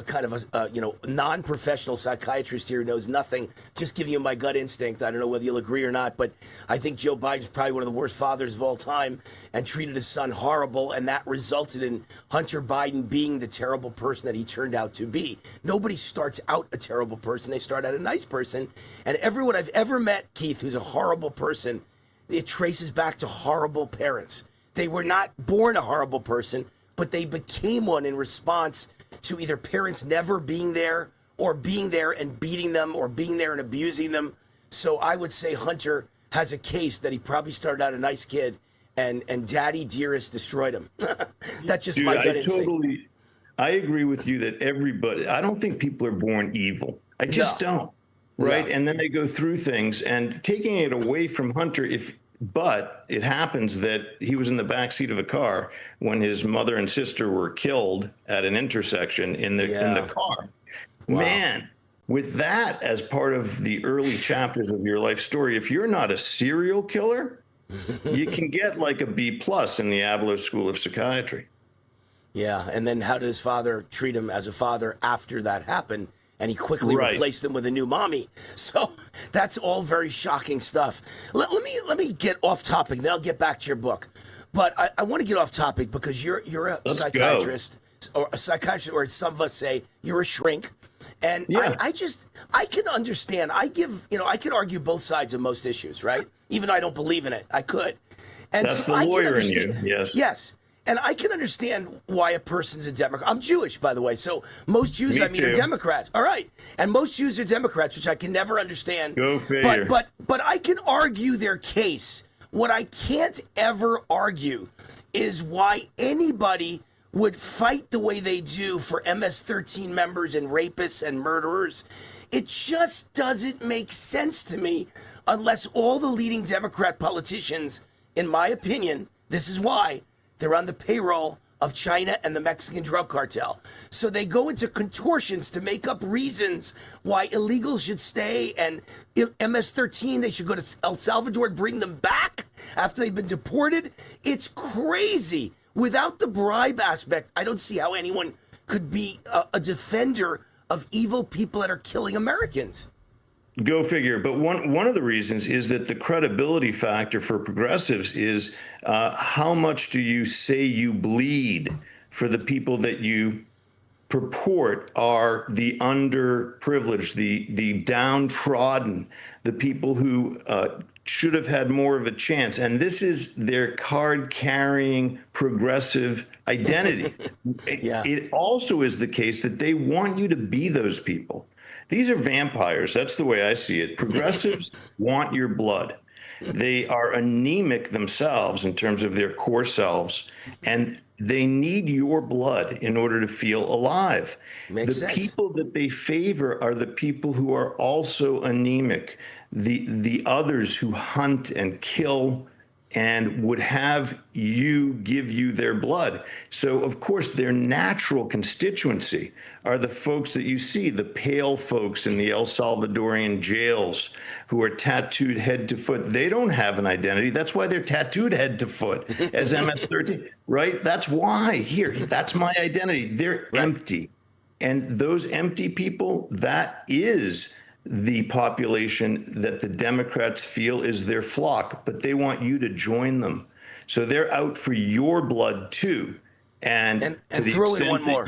Speaker 1: kind of a non-professional psychiatrist here who knows nothing, just giving you my gut instinct. I don't know whether you'll agree or not, but I think Joe Biden's probably one of the worst fathers of all time and treated his son horrible, and that resulted in Hunter Biden being the terrible person that he turned out to be. Nobody starts out a terrible person. They start out a nice person. And everyone I've ever met, Keith, who's a horrible person, it traces back to horrible parents. They were not born a horrible person, but they became one in response to either parents never being there or being there and beating them or being there and abusing them. So I would say Hunter has a case that he probably started out a nice kid and Daddy Dearest destroyed him. That's just my gut instinct.
Speaker 10: I agree with you that I don't think people are born evil. I just don't. Right. No. And then they go through things, and taking it away from Hunter, but it happens that he was in the backseat of a car when his mother and sister were killed at an intersection in the car. Wow. Man, with that as part of the early chapters of your life story, if you're not a serial killer, you can get like a B+ in the Adler School of Psychiatry.
Speaker 1: Yeah, and then how did his father treat him as a father after that happened? And he quickly replaced him with a new mommy. So that's all very shocking stuff. Let me get off topic, then I'll get back to your book. But I want to get off topic because you're a psychiatrist, or a psychiatrist, or some of us say you're a shrink. And I can understand. I could argue both sides of most issues, right? Even though I don't believe in it, I could. And
Speaker 10: that's
Speaker 1: so
Speaker 10: the lawyer in you, yes.
Speaker 1: Yes. And I can understand why a person's a Democrat. I'm Jewish, by the way, so most Jews I meet are Democrats. All right. And most Jews are Democrats, which I can never understand.
Speaker 10: Go figure.
Speaker 1: But I can argue their case. What I can't ever argue is why anybody would fight the way they do for MS-13 members and rapists and murderers. It just doesn't make sense to me unless all the leading Democrat politicians, in my opinion, this is why, they're on the payroll of China and the Mexican drug cartel. So they go into contortions to make up reasons why illegals should stay, and MS-13, they should go to El Salvador and bring them back after they've been deported. It's crazy. Without the bribe aspect, I don't see how anyone could be a defender of evil people that are killing Americans.
Speaker 10: Go figure. But one of the reasons is that the credibility factor for progressives is how much do you say you bleed for the people that you purport are the underprivileged, the downtrodden, the people who should have had more of a chance. And this is their card-carrying progressive identity. It also is the case that they want you to be those people. These are vampires. That's the way I see it. Progressives want your blood. They are anemic themselves in terms of their core selves, and they need your blood in order to feel alive.
Speaker 1: Makes sense.
Speaker 10: The people that they favor are the people who are also anemic, the others who hunt and kill and would have you give you their blood. So, of course, their natural constituency are the folks that you see, the pale folks in the El Salvadorian jails who are tattooed head to foot. They don't have an identity. That's why they're tattooed head to foot as MS-13, right? That's why. Here, that's my identity. They're empty. And those empty people, that is the population that the Democrats feel is their flock, but they want you to join them. So they're out for your blood too. And
Speaker 1: throw in one more.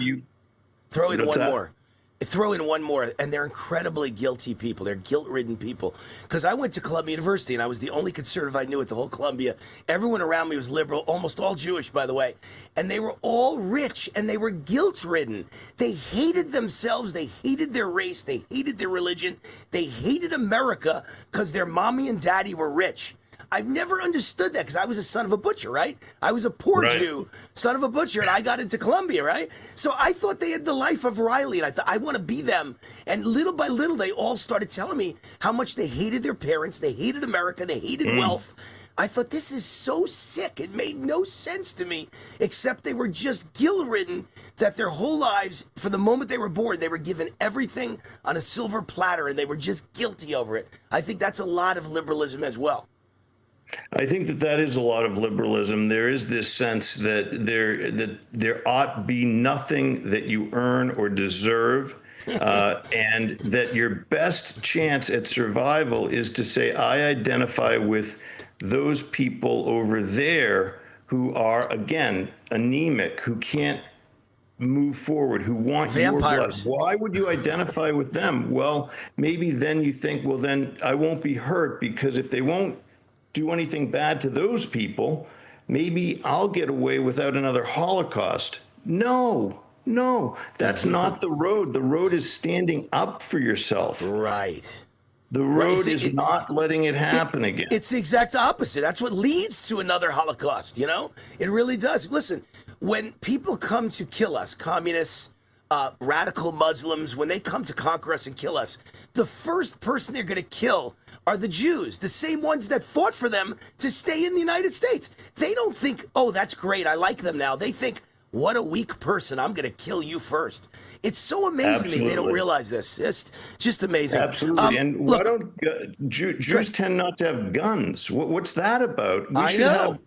Speaker 1: Throw in one more. Throw in one more, and they're incredibly guilty people. They're guilt-ridden people. Because I went to Columbia University, and I was the only conservative I knew at the whole Columbia. Everyone around me was liberal, almost all Jewish, by the way. And they were all rich, and they were guilt-ridden. They hated themselves. They hated their race. They hated their religion. They hated America because their mommy and daddy were rich. I've never understood that because I was a son of a butcher, right? I was a poor Jew, son of a butcher, and I got into Columbia, right? So I thought they had the life of Riley, and I thought, I want to be them. And little by little, they all started telling me how much they hated their parents, they hated America, they hated wealth. I thought, this is so sick. It made no sense to me, except they were just guilt-ridden that their whole lives, from the moment they were born, they were given everything on a silver platter, and they were just guilty over it. I think that's a lot of liberalism as well.
Speaker 10: I think that is a lot of liberalism. There is this sense that there ought be nothing that you earn or deserve, and that your best chance at survival is to say, I identify with those people over there who are, again, anemic, who can't move forward, who want
Speaker 1: vampires.
Speaker 10: Your blood. Why would you identify with them? Well, maybe then you think, well, then I won't be hurt, because if they won't do anything bad to those people, maybe I'll get away without another Holocaust. No, that's not the road. The road is standing up for yourself.
Speaker 1: Right.
Speaker 10: The road is not letting it happen again.
Speaker 1: It's the exact opposite. That's what leads to another Holocaust, you know? It really does. Listen, when people come to kill us, communists, radical Muslims, when they come to conquer us and kill us, the first person they're going to kill are the Jews, the same ones that fought for them to stay in the United States. They don't think, oh, that's great, I like them now. They think, what a weak person. I'm going to kill you first. It's so amazing that they don't realize this. It's just amazing.
Speaker 10: Absolutely. And why don't Jews tend not to have guns? What's that about?
Speaker 1: I know.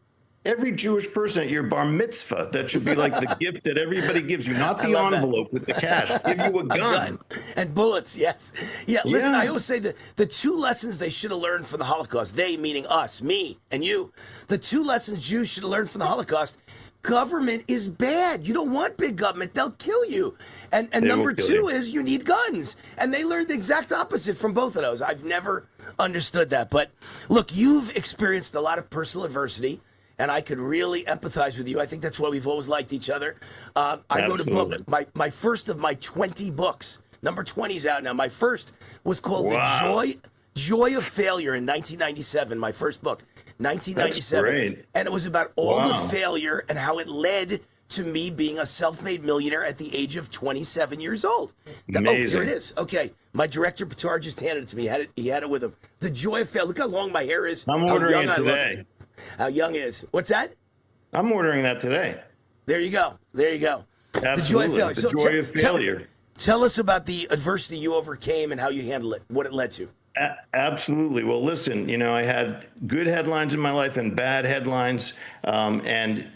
Speaker 10: Every Jewish person at your bar mitzvah, that should be like the gift that everybody gives you, not the envelope with the cash. Give you a gun.
Speaker 1: And bullets, yes. Yeah, listen, I always say that the two lessons they should have learned from the Holocaust, they meaning us, me, and you, the two lessons Jews should have learned from the Holocaust: government is bad. You don't want big government. They'll kill you. And number two is you need guns. And they learned the exact opposite from both of those. I've never understood that. But look, you've experienced a lot of personal adversity, and I could really empathize with you. I think that's why we've always liked each other. I wrote a book, my first of my 20 books. Number 20 is out now. My first was called The Joy of Failure in 1997, my first book, 1997.
Speaker 10: That's great.
Speaker 1: And it was about all the failure and how it led to me being a self-made millionaire at the age of 27 years old.
Speaker 10: Amazing.
Speaker 1: Oh, here it is. Okay. My director, Pitar, just handed it to me. He had it with him. The Joy of Failure. Look how long my hair is.
Speaker 10: I'm ordering it today.
Speaker 1: How young it is. What's that?
Speaker 10: I'm ordering that today.
Speaker 1: There you go. There you go.
Speaker 10: Absolutely.
Speaker 1: The Joy of Failure.
Speaker 10: The Joy of Failure.
Speaker 1: Tell us about the adversity you overcame and how you handled it, what it led to.
Speaker 10: Absolutely. Well, listen, I had good headlines in my life and bad headlines, and,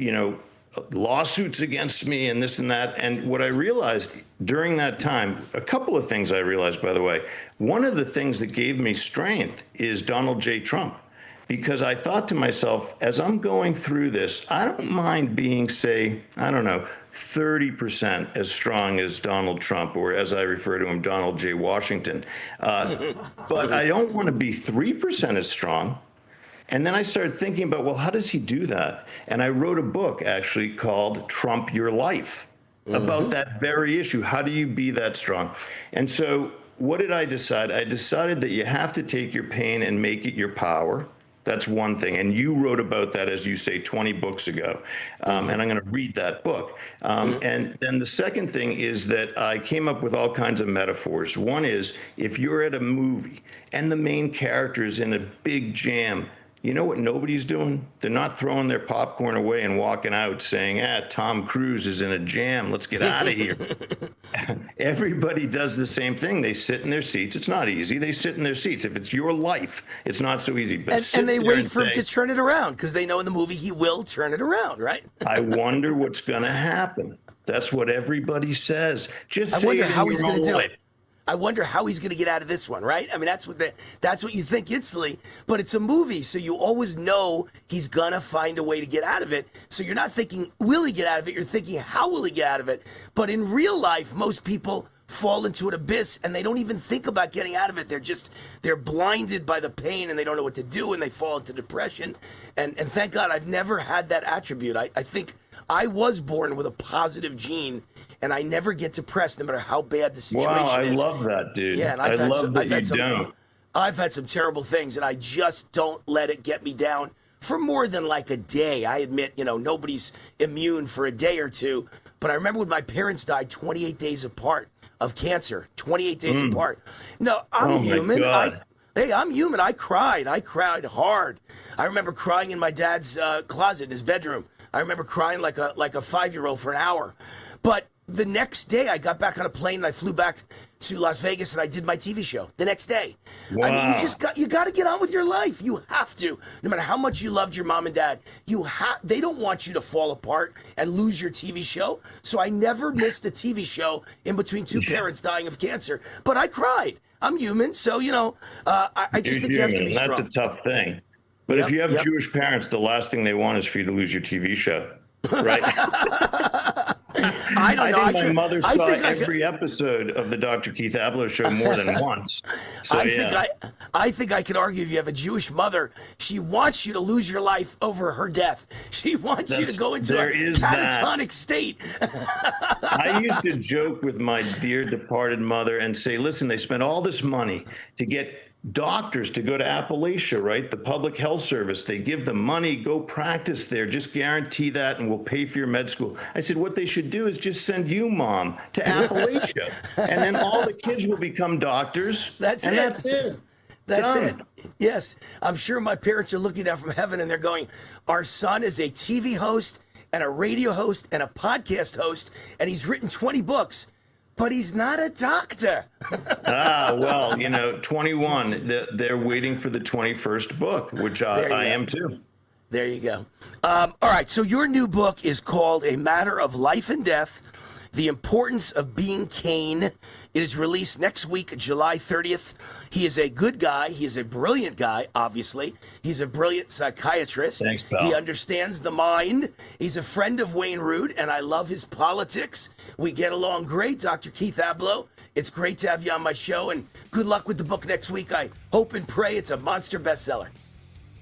Speaker 10: lawsuits against me and this and that. And what I realized during that time, a couple of things I realized, by the way. One of the things that gave me strength is Donald J. Trump. Because I thought to myself, as I'm going through this, I don't mind being, say, 30% as strong as Donald Trump, or as I refer to him, Donald J. Washington. But I don't want to be 3% as strong. And then I started thinking about, well, how does he do that? And I wrote a book actually called Trump Your Life about that very issue. How do you be that strong? And so what did I decide? I decided that you have to take your pain and make it your power. That's one thing. And you wrote about that, as you say, 20 books ago. And I'm going to read that book. And then the second thing is that I came up with all kinds of metaphors. One is, if you're at a movie and the main character is in a big jam, you know what nobody's doing? They're not throwing their popcorn away and walking out saying, Tom Cruise is in a jam. Let's get out of here. Everybody does the same thing. They sit in their seats. It's not easy. They sit in their seats. If it's your life, it's not so easy. But
Speaker 1: and they wait for him to turn it around because they know in the movie he will turn it around, right?
Speaker 10: I wonder what's going to happen. That's what everybody says. I
Speaker 1: wonder how he's going to do it. I wonder how he's going to get out of this one, right? I mean, that's what you think instantly, but it's a movie, so you always know he's going to find a way to get out of it. So you're not thinking, will he get out of it? You're thinking, how will he get out of it? But in real life, most people fall into an abyss and they don't even think about getting out of it. They're blinded by the pain and they don't know what to do and they fall into depression. And thank God I've never had that attribute. I think I was born with a positive gene and I never get depressed no matter how bad the situation is.
Speaker 10: Wow, I love that, dude.
Speaker 1: Yeah, and I've had some terrible things and I just don't let it get me down for more than like a day. I admit, nobody's immune for a day or two, but I remember when my parents died 28 days apart of cancer, 28 days apart. No, I'm human. I'm human. I cried hard. I remember crying in my dad's closet in his bedroom. I remember crying like a 5-year-old for an hour. But the next day I got back on a plane and I flew back to Las Vegas and I did my TV show the next day.
Speaker 10: Wow.
Speaker 1: I mean, you got to get on with your life. You have to. No matter how much you loved your mom and dad, they don't want you to fall apart and lose your TV show. So I never missed a TV show in between two parents dying of cancer. But I cried. I'm human. So, I just think you have to be strong.
Speaker 10: That's a tough thing. But if you have Jewish parents, the last thing they want is for you to lose your TV show, right?
Speaker 1: I don't know.
Speaker 10: I think my mother saw every episode of the Dr. Keith Abloh show more than once. So,
Speaker 1: I think I could argue if you have a Jewish mother, she wants you to lose your life over her death. She wants you to go into a catatonic state.
Speaker 10: I used to joke with my dear departed mother and say, listen, they spent all this money to get doctors to go to Appalachia, right? The public health service, they give them money, go practice there, just guarantee that and we'll pay for your med school. I said, what they should do is just send you, Mom, to Appalachia. And then all the kids will become doctors. That's it.
Speaker 1: That's it. Yes. I'm sure my parents are looking down from heaven and they're going, our son is a TV host and a radio host and a podcast host, and he's written 20 books, but he's not a doctor.
Speaker 10: Well, 21. They're waiting for the 21st book, which I am too.
Speaker 1: There you go. All right, so your new book is called A Matter of Life and Death, The Importance of Being Kane. It is released next week, July 30th. He is a good guy. He is a brilliant guy, obviously. He's a brilliant psychiatrist.
Speaker 10: Thanks, pal.
Speaker 1: He understands the mind. He's a friend of Wayne Root, and I love his politics. We get along great, Dr. Keith Abloh. It's great to have you on my show, and good luck with the book next week. I hope and pray it's a monster bestseller.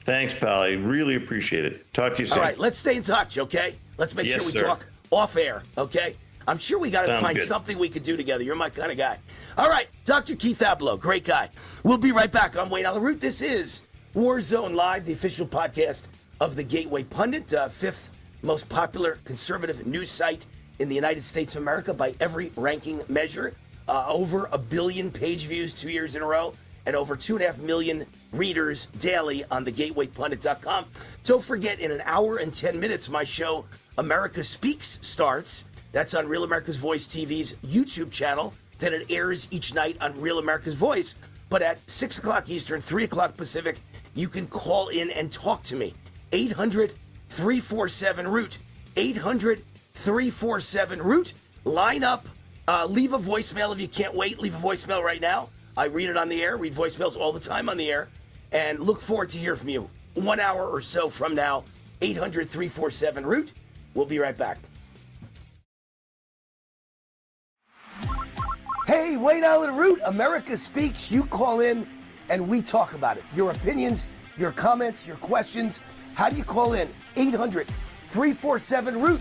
Speaker 10: Thanks, pal. I really appreciate it. Talk to you soon.
Speaker 1: All right, let's stay in touch, okay? Let's make sure we talk off air, okay? I'm sure we got to find something we could do together. You're my kind of guy. All right, Dr. Keith Abloh, great guy. We'll be right back. I'm Wayne Allyn Root. This is Warzone Live, the official podcast of the Gateway Pundit, fifth most popular conservative news site in the United States of America by every ranking measure. Over 1 billion page views 2 years in a row, and over 2.5 million readers daily on thegatewaypundit.com. Don't forget, in an hour and 10 minutes, my show, America Speaks, starts. That's on Real America's Voice TV's YouTube channel. Then it airs each night on Real America's Voice. But at 6 o'clock Eastern, 3 o'clock Pacific, you can call in and talk to me. 800-347-ROOT. 800-347-ROOT. Line up. Leave a voicemail if you can't wait. Leave a voicemail right now. I read it on the air, read voicemails all the time on the air, and look forward to hear from you 1 hour or so from now. 800-347-ROOT. We'll be right back. Hey, Wayne Allyn Root, America Speaks. You call in and we talk about it. Your opinions, your comments, your questions. How do you call in? 800-347-ROOT.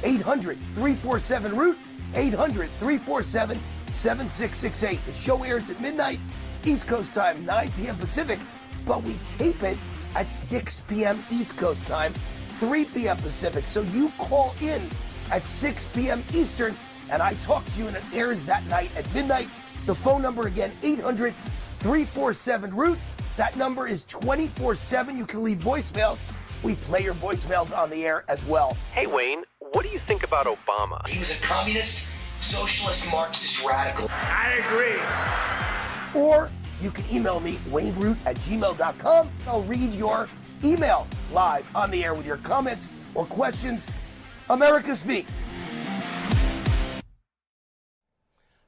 Speaker 1: 800-347-ROOT. 800-347-7668. The show airs at midnight, East Coast time, 9 p.m. Pacific, but we tape it at 6 p.m. East Coast time, 3 p.m. Pacific. So you call in at 6 p.m. Eastern, and I talk to you, and it airs that night at midnight. The phone number again, 800-347-ROOT. That number is 24/7. You can leave voicemails. We play your voicemails on the air as well.
Speaker 11: Hey, Wayne, what do you think about Obama?
Speaker 1: He was a communist, socialist, Marxist radical.
Speaker 2: I agree.
Speaker 1: Or you can email me, wayneroot@gmail.com. I'll read your email live on the air with your comments or questions. America Speaks.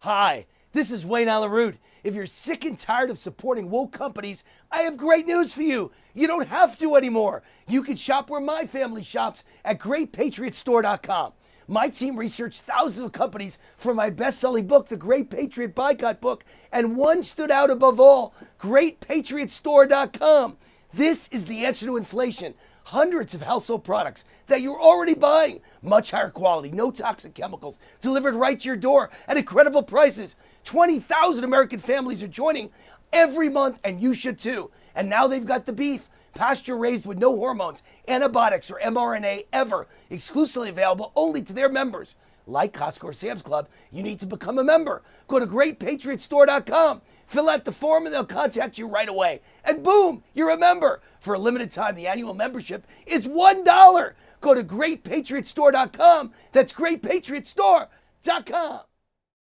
Speaker 1: Hi, this is Wayne Allyn Root. If you're sick and tired of supporting woke companies, I have great news for you. You don't have to anymore. You can shop where my family shops at GreatPatriotStore.com. My team researched thousands of companies for my best-selling book, The Great Patriot Boycott Book, and one stood out above all, GreatPatriotStore.com. This is the answer to inflation. Hundreds of household products that you're already buying. Much higher quality, no toxic chemicals, delivered right to your door at incredible prices. 20,000 American families are joining every month, and you should too. And now they've got the beef, pasture raised with no hormones, antibiotics, or mRNA ever, exclusively available only to their members. Like Costco or Sam's Club, you need to become a member. Go to GreatPatriotStore.com. Fill out the form and they'll contact you right away. And boom, you're a member. For a limited time, the annual membership is $1. Go to GreatPatriotStore.com. That's GreatPatriotStore.com.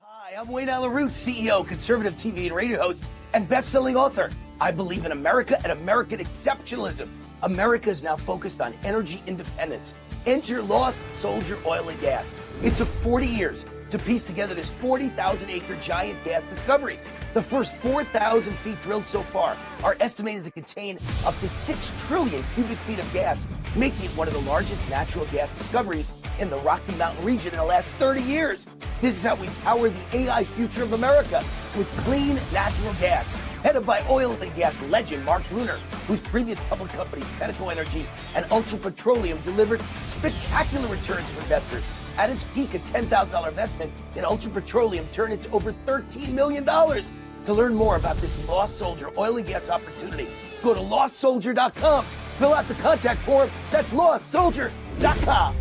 Speaker 1: Hi, I'm Wayne Allyn Root, CEO, conservative TV and radio host, and best-selling author. I believe in America and American exceptionalism. America is now focused on energy independence. Enter Lost Soldier Oil and Gas. It took 40 years to piece together this 40,000-acre giant gas discovery. The first 4,000 feet drilled so far are estimated to contain up to 6 trillion cubic feet of gas, making it one of the largest natural gas discoveries in the Rocky Mountain region in the last 30 years. This is how we power the AI future of America with clean natural gas. Headed by oil and gas legend Mark Lunar, whose previous public companies, Pinnacle Energy and Ultra Petroleum, delivered spectacular returns for investors. At its peak, a $10,000 investment in Ultra Petroleum turned into over $13 million. To learn more about this Lost Soldier oil and gas opportunity, go to LostSoldier.com. Fill out the contact form. That's LostSoldier.com.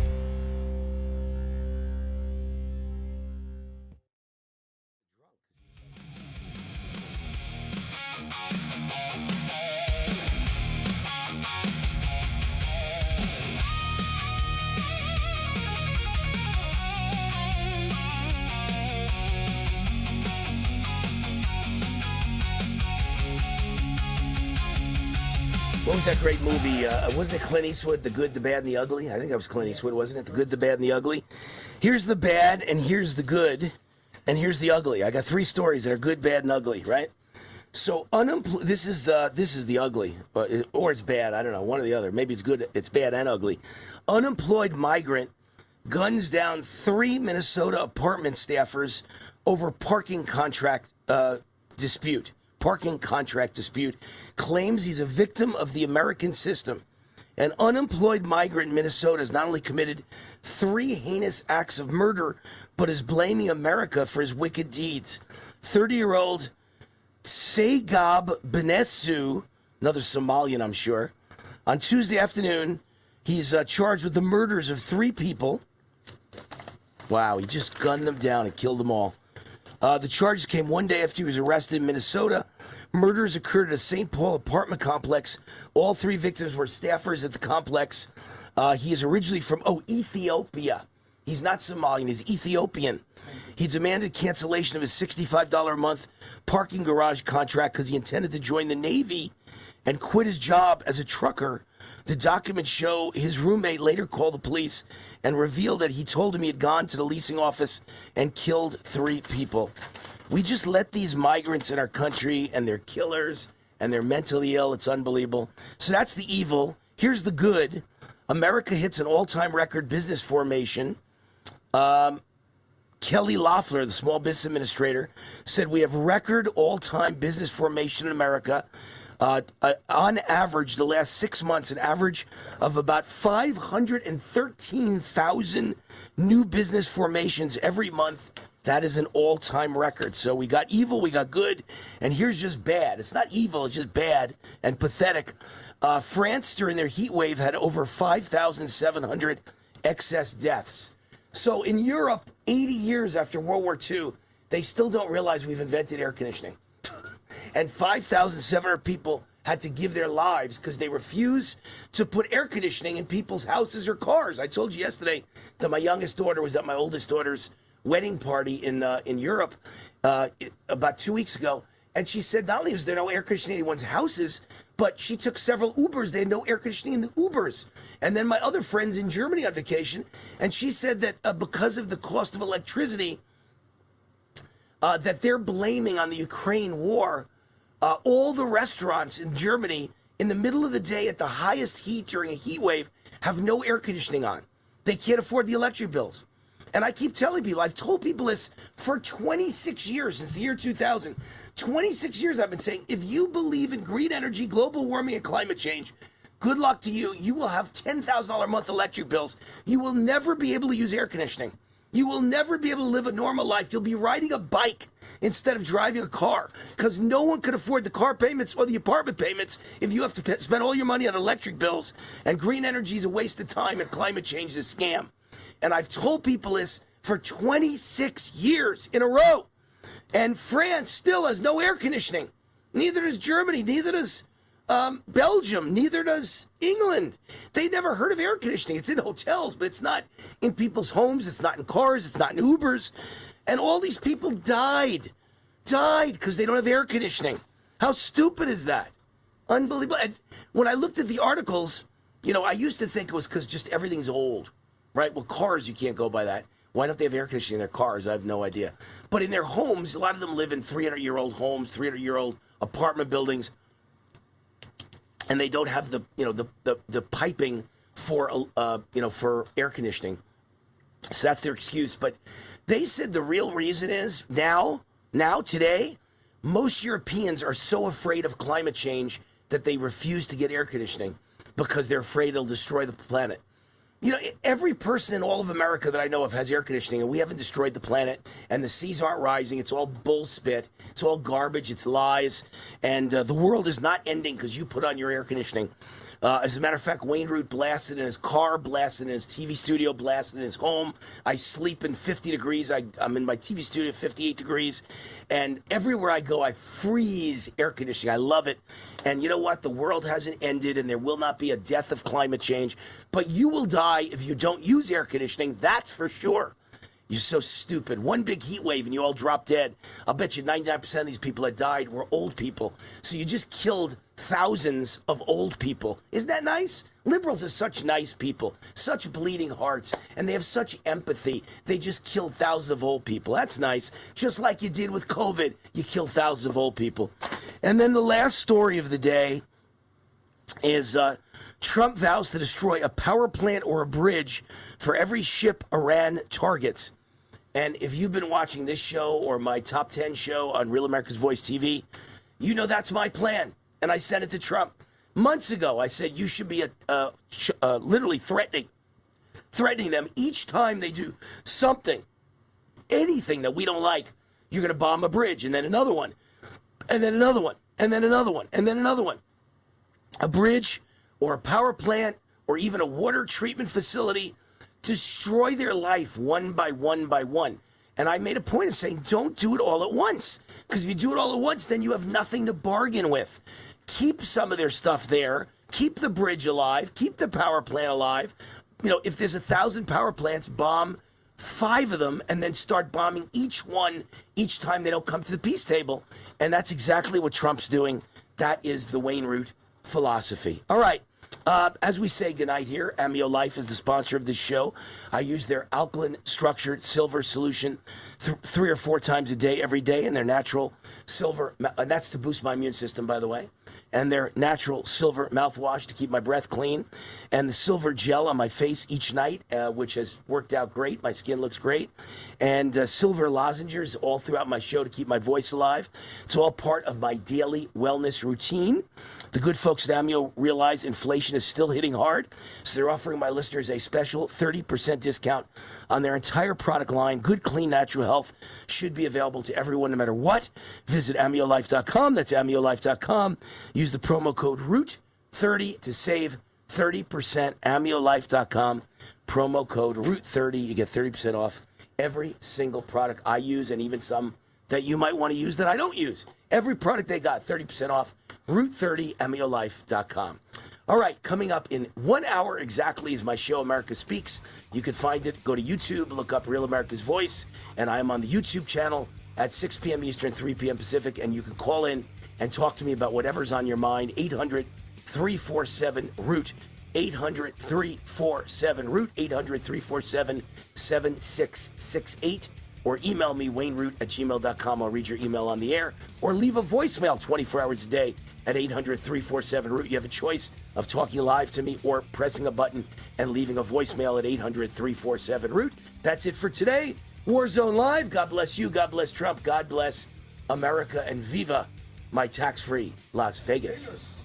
Speaker 1: What was that great movie? Wasn't it Clint Eastwood, The Good, the Bad, and the Ugly? I think that was Clint Eastwood, wasn't it? The Good, the Bad, and the Ugly. Here's the bad, and here's the good, and here's the ugly. I got 3 stories that are good, bad, and ugly, right? So this is the ugly, or it's bad. I don't know, one or the other. Maybe it's good, it's bad and ugly. Unemployed migrant guns down 3 Minnesota apartment staffers over parking contract dispute. Parking contract dispute, claims he's a victim of the American system. An unemployed migrant in Minnesota has not only committed 3 heinous acts of murder, but is blaming America for his wicked deeds. 30-year-old Sagab Benesu, another Somalian, I'm sure, on Tuesday afternoon, he's charged with the murders of 3 people. Wow, he just gunned them down and killed them all. The charges came 1 day after he was arrested in Minnesota. Murders occurred at a St. Paul apartment complex. All 3 victims were staffers at the complex. He is originally from, Ethiopia. He's not Somalian, he's Ethiopian. He demanded cancellation of his $65 a month parking garage contract because he intended to join the Navy and quit his job as a trucker. The documents show his roommate later called the police and revealed that he told him he had gone to the leasing office and killed 3 people. We just let these migrants in our country, and they're killers, and they're mentally ill. It's unbelievable. So that's the evil. Here's the good. America hits an all-time record business formation. Kelly Loeffler, the Small Business Administrator, said we have record all-time business formation in America. On average, the last 6 months, an average of about 513,000 new business formations every month. That is an all-time record. So we got evil, we got good, and here's just bad. It's not evil, it's just bad and pathetic. France, during their heat wave, had over 5,700 excess deaths. So in Europe, 80 years after World War II, they still don't realize we've invented air conditioning. And 5,700 people had to give their lives because they refused to put air conditioning in people's houses or cars. I told you yesterday that my youngest daughter was at my oldest daughter's wedding party in Europe about 2 weeks ago. And she said not only was there no air conditioning in anyone's houses, but she took several Ubers. They had no air conditioning in the Ubers. And then my other friend's in Germany on vacation, and she said that because of the cost of electricity, that they're blaming on the Ukraine war, all the restaurants in Germany in the middle of the day at the highest heat during a heat wave have no air conditioning on. They can't afford the electric bills. And I keep telling people, I've told people this for 26 years, since the year 2000. 26 years I've been saying, if you believe in green energy, global warming, and climate change, good luck to you. You will have $10,000 a month electric bills. You will never be able to use air conditioning. You will never be able to live a normal life. You'll be riding a bike instead of driving a car because no one can afford the car payments or the apartment payments if you have to spend all your money on electric bills. And green energy is a waste of time, and climate change is a scam. And I've told people this for 26 years in a row. And France still has no air conditioning. Neither does Germany. Neither does Belgium. Neither does England. They never heard of air conditioning. It's in hotels, but it's not in people's homes. It's not in cars. It's not in Ubers. And all these people died because they don't have air conditioning. How stupid is that? Unbelievable. And when I looked at the articles, I used to think it was because just everything's old, right? Well, cars, you can't go by that. Why don't they have air conditioning in their cars? I have no idea. But in their homes, a lot of them live in 300-year-old homes, 300-year-old apartment buildings, and they don't have the piping for for air conditioning. So that's their excuse. But they said the real reason is now today, most Europeans are so afraid of climate change that they refuse to get air conditioning because they're afraid it'll destroy the planet. Every person in all of America that I know of has air conditioning, and we haven't destroyed the planet, and the seas aren't rising. It's all bullspit. It's all garbage. It's lies. And the world is not ending because you put on your air conditioning. As a matter of fact, Wayne Root blasted in his car, blasted in his TV studio, blasted in his home. I sleep in 50 degrees. I'm in my TV studio, 58 degrees. And everywhere I go, I freeze air conditioning. I love it. And you know what? The world hasn't ended, and there will not be a death of climate change. But you will die if you don't use air conditioning. That's for sure. You're so stupid. One big heat wave and you all drop dead. I'll bet you 99% of these people that died were old people. So you just killed thousands of old people. Isn't that nice? Liberals are such nice people, such bleeding hearts, and they have such empathy. They just killed thousands of old people. That's nice. Just like you did with COVID, you killed thousands of old people. And then the last story of the day is Trump vows to destroy a power plant or a bridge for every ship Iran targets. And if you've been watching this show or my Top 10 show on Real America's Voice TV, you know that's my plan. And I sent it to Trump. Months ago, I said you should be literally threatening them each time they do something, anything that we don't like. You're going to bomb a bridge, and then another one, and then another one, and then another one, and then another one. A bridge or a power plant or even a water treatment facility, destroy their life one by one by one. And I made a point of saying, don't do it all at once. Because if you do it all at once, then you have nothing to bargain with. Keep some of their stuff there. Keep the bridge alive. Keep the power plant alive. You know, if there's 1,000 power plants, bomb 5 of them and then start bombing each one each time they don't come to the peace table. And that's exactly what Trump's doing. That is the Wayne Root philosophy. All right. As we say goodnight here, Amio Life is the sponsor of this show. I use their alkaline structured silver solution 3 or 4 times a day, every day, and their natural silver, and that's to boost my immune system, by the way, and their natural silver mouthwash to keep my breath clean, and the silver gel on my face each night, which has worked out great. My skin looks great, and silver lozenges all throughout my show to keep my voice alive. It's all part of my daily wellness routine. The good folks at Amio realize inflation is still hitting hard, so they're offering my listeners a special 30% discount on their entire product line. Good, clean, natural health should be available to everyone no matter what. Visit AmioLife.com. That's AmioLife.com. Use the promo code ROOT30 to save 30%. AmioLife.com. Promo code ROOT30. You get 30% off every single product I use, and even some that you might want to use that I don't use. Every product they got, 30% off. Root30, AmioLife.com. All right, coming up in 1 hour exactly is my show, America Speaks. You can find it. Go to YouTube, look up Real America's Voice, and I am on the YouTube channel at 6 p.m. Eastern, 3 p.m. Pacific, and you can call in and talk to me about whatever's on your mind. 800-347-ROOT. 800-347-ROOT. 800-347-7668. Or email me, wayneroot@gmail.com. I'll read your email on the air. Or leave a voicemail 24 hours a day at 800-347-ROOT. You have a choice of talking live to me or pressing a button and leaving a voicemail at 800-347-ROOT. That's it for today. Warzone Live. God bless you. God bless Trump. God bless America. And viva my tax-free Las Vegas.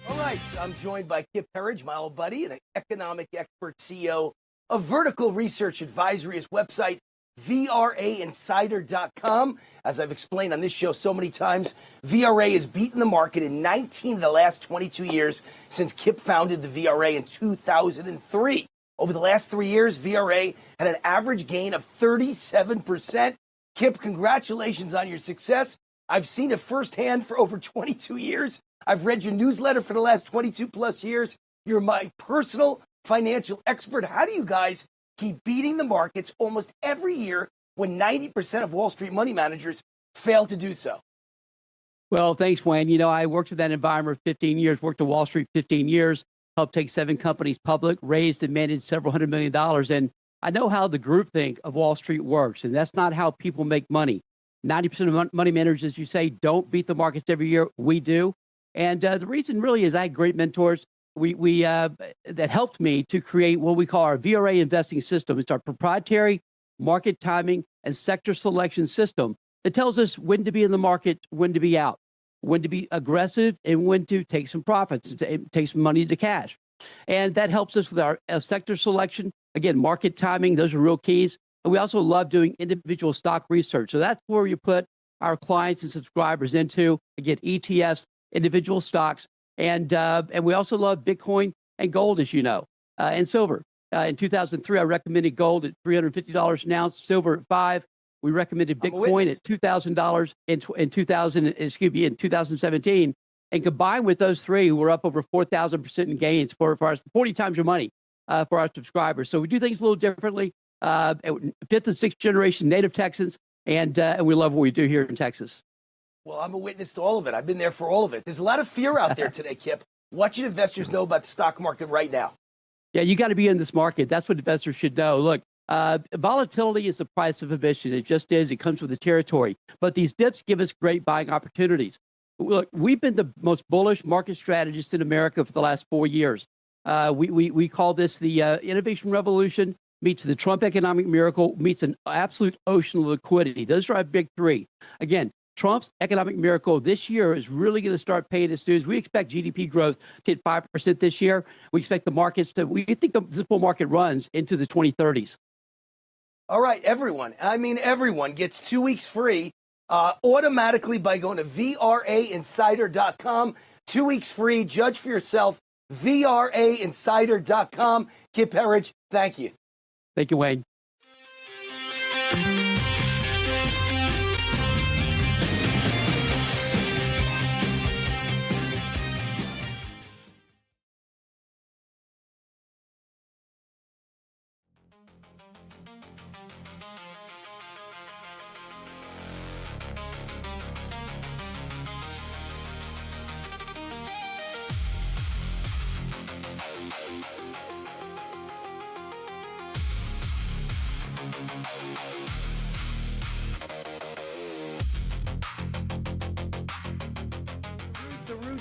Speaker 1: All right. I'm joined by Kip Herridge, my old buddy, and an economic expert, CEO of Vertical Research Advisory. His website, VRAinsider.com. As I've explained on this show so many times, VRA has beaten the market in 19 of the last 22 years since Kip founded the VRA in 2003. Over the last 3 years, VRA had an average gain of 37%. Kip, congratulations on your success. I've seen it firsthand for over 22 years. I've read your newsletter for the last 22 plus years. You're my personal financial expert. How do you guys keep beating the markets almost every year when 90% of Wall Street money managers fail to do so?
Speaker 12: Well, thanks, Wayne. You know, I worked in that environment for 15 years, worked at Wall Street 15 years, helped take 7 companies public, raised and managed several $100 million. And I know how the groupthink of Wall Street works, and that's not how people make money. 90% of money managers, as you say, don't beat the markets every year. We do. And the reason really is I had great mentors. That helped me to create what we call our VRA investing system. It's our proprietary market timing and sector selection system that tells us when to be in the market, when to be out, when to be aggressive, and when to take some profits, and take some money to cash. And that helps us with our sector selection. Again, market timing, those are real keys. And we also love doing individual stock research. So that's where you put our clients and subscribers into, again, ETFs, individual stocks. And we also love Bitcoin and gold, as you know, and silver. In 2003, I recommended gold at $350 an ounce, silver at $5. We recommended Bitcoin at $2,000 in 2017. And combined with those three, we're up over 4,000% in gains for us, 40 times your money for our subscribers. So we do things a little differently. Fifth and sixth generation native Texans, and we love what we do here in Texas.
Speaker 1: Well, I'm a witness to all of it. I've been there for all of it. There's a lot of fear out there today, Kip. What should investors know about the stock market right now?
Speaker 12: Yeah, you got to be in this market. That's what investors should know. Look, volatility is the price of admission. It just is. It comes with the territory. But these dips give us great buying opportunities. Look, we've been the most bullish market strategists in America for the last 4 years. We call this the innovation revolution meets the Trump economic miracle meets an absolute ocean of liquidity. Those are our big three. Again, Trump's economic miracle this year is really going to start paying its dues. We expect GDP growth to hit 5% this year. We expect the markets to, we think this bull market runs into the 2030s.
Speaker 1: All right, everyone gets 2 weeks free automatically by going to VRAinsider.com. 2 weeks free. Judge for yourself. VRAinsider.com. Kip Herridge, thank you.
Speaker 12: Thank you, Wayne.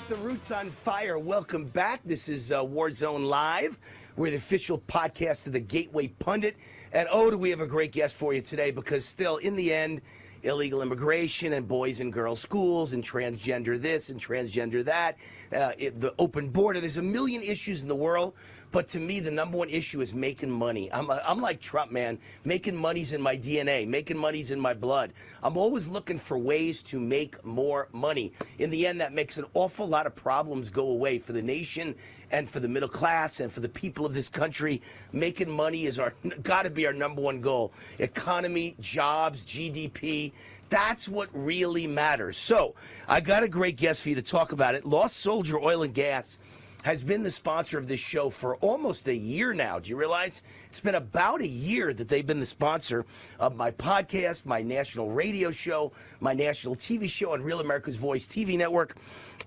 Speaker 1: The Root's on fire. Welcome back. This is Warzone Live. We're the official podcast of the Gateway Pundit. And do we have a great guest for you today, because still, in the end, illegal immigration and boys and girls schools and transgender this and transgender that, the open border. There's a million issues in the world. But to me, the number one issue is making money. I'm like Trump, man. Making money's in my DNA. Making money's in my blood. I'm always looking for ways to make more money. In the end, that makes an awful lot of problems go away for the nation and for the middle class and for the people of this country. Making money is got to be our number one goal. Economy, jobs, GDP. That's what really matters. So I got a great guest for you to talk about it. Lost Soldier Oil and Gas has been the sponsor of this show for almost a year now. Do you realize? It's been about a year that they've been the sponsor of my podcast, my national radio show, my national TV show on Real America's Voice TV network.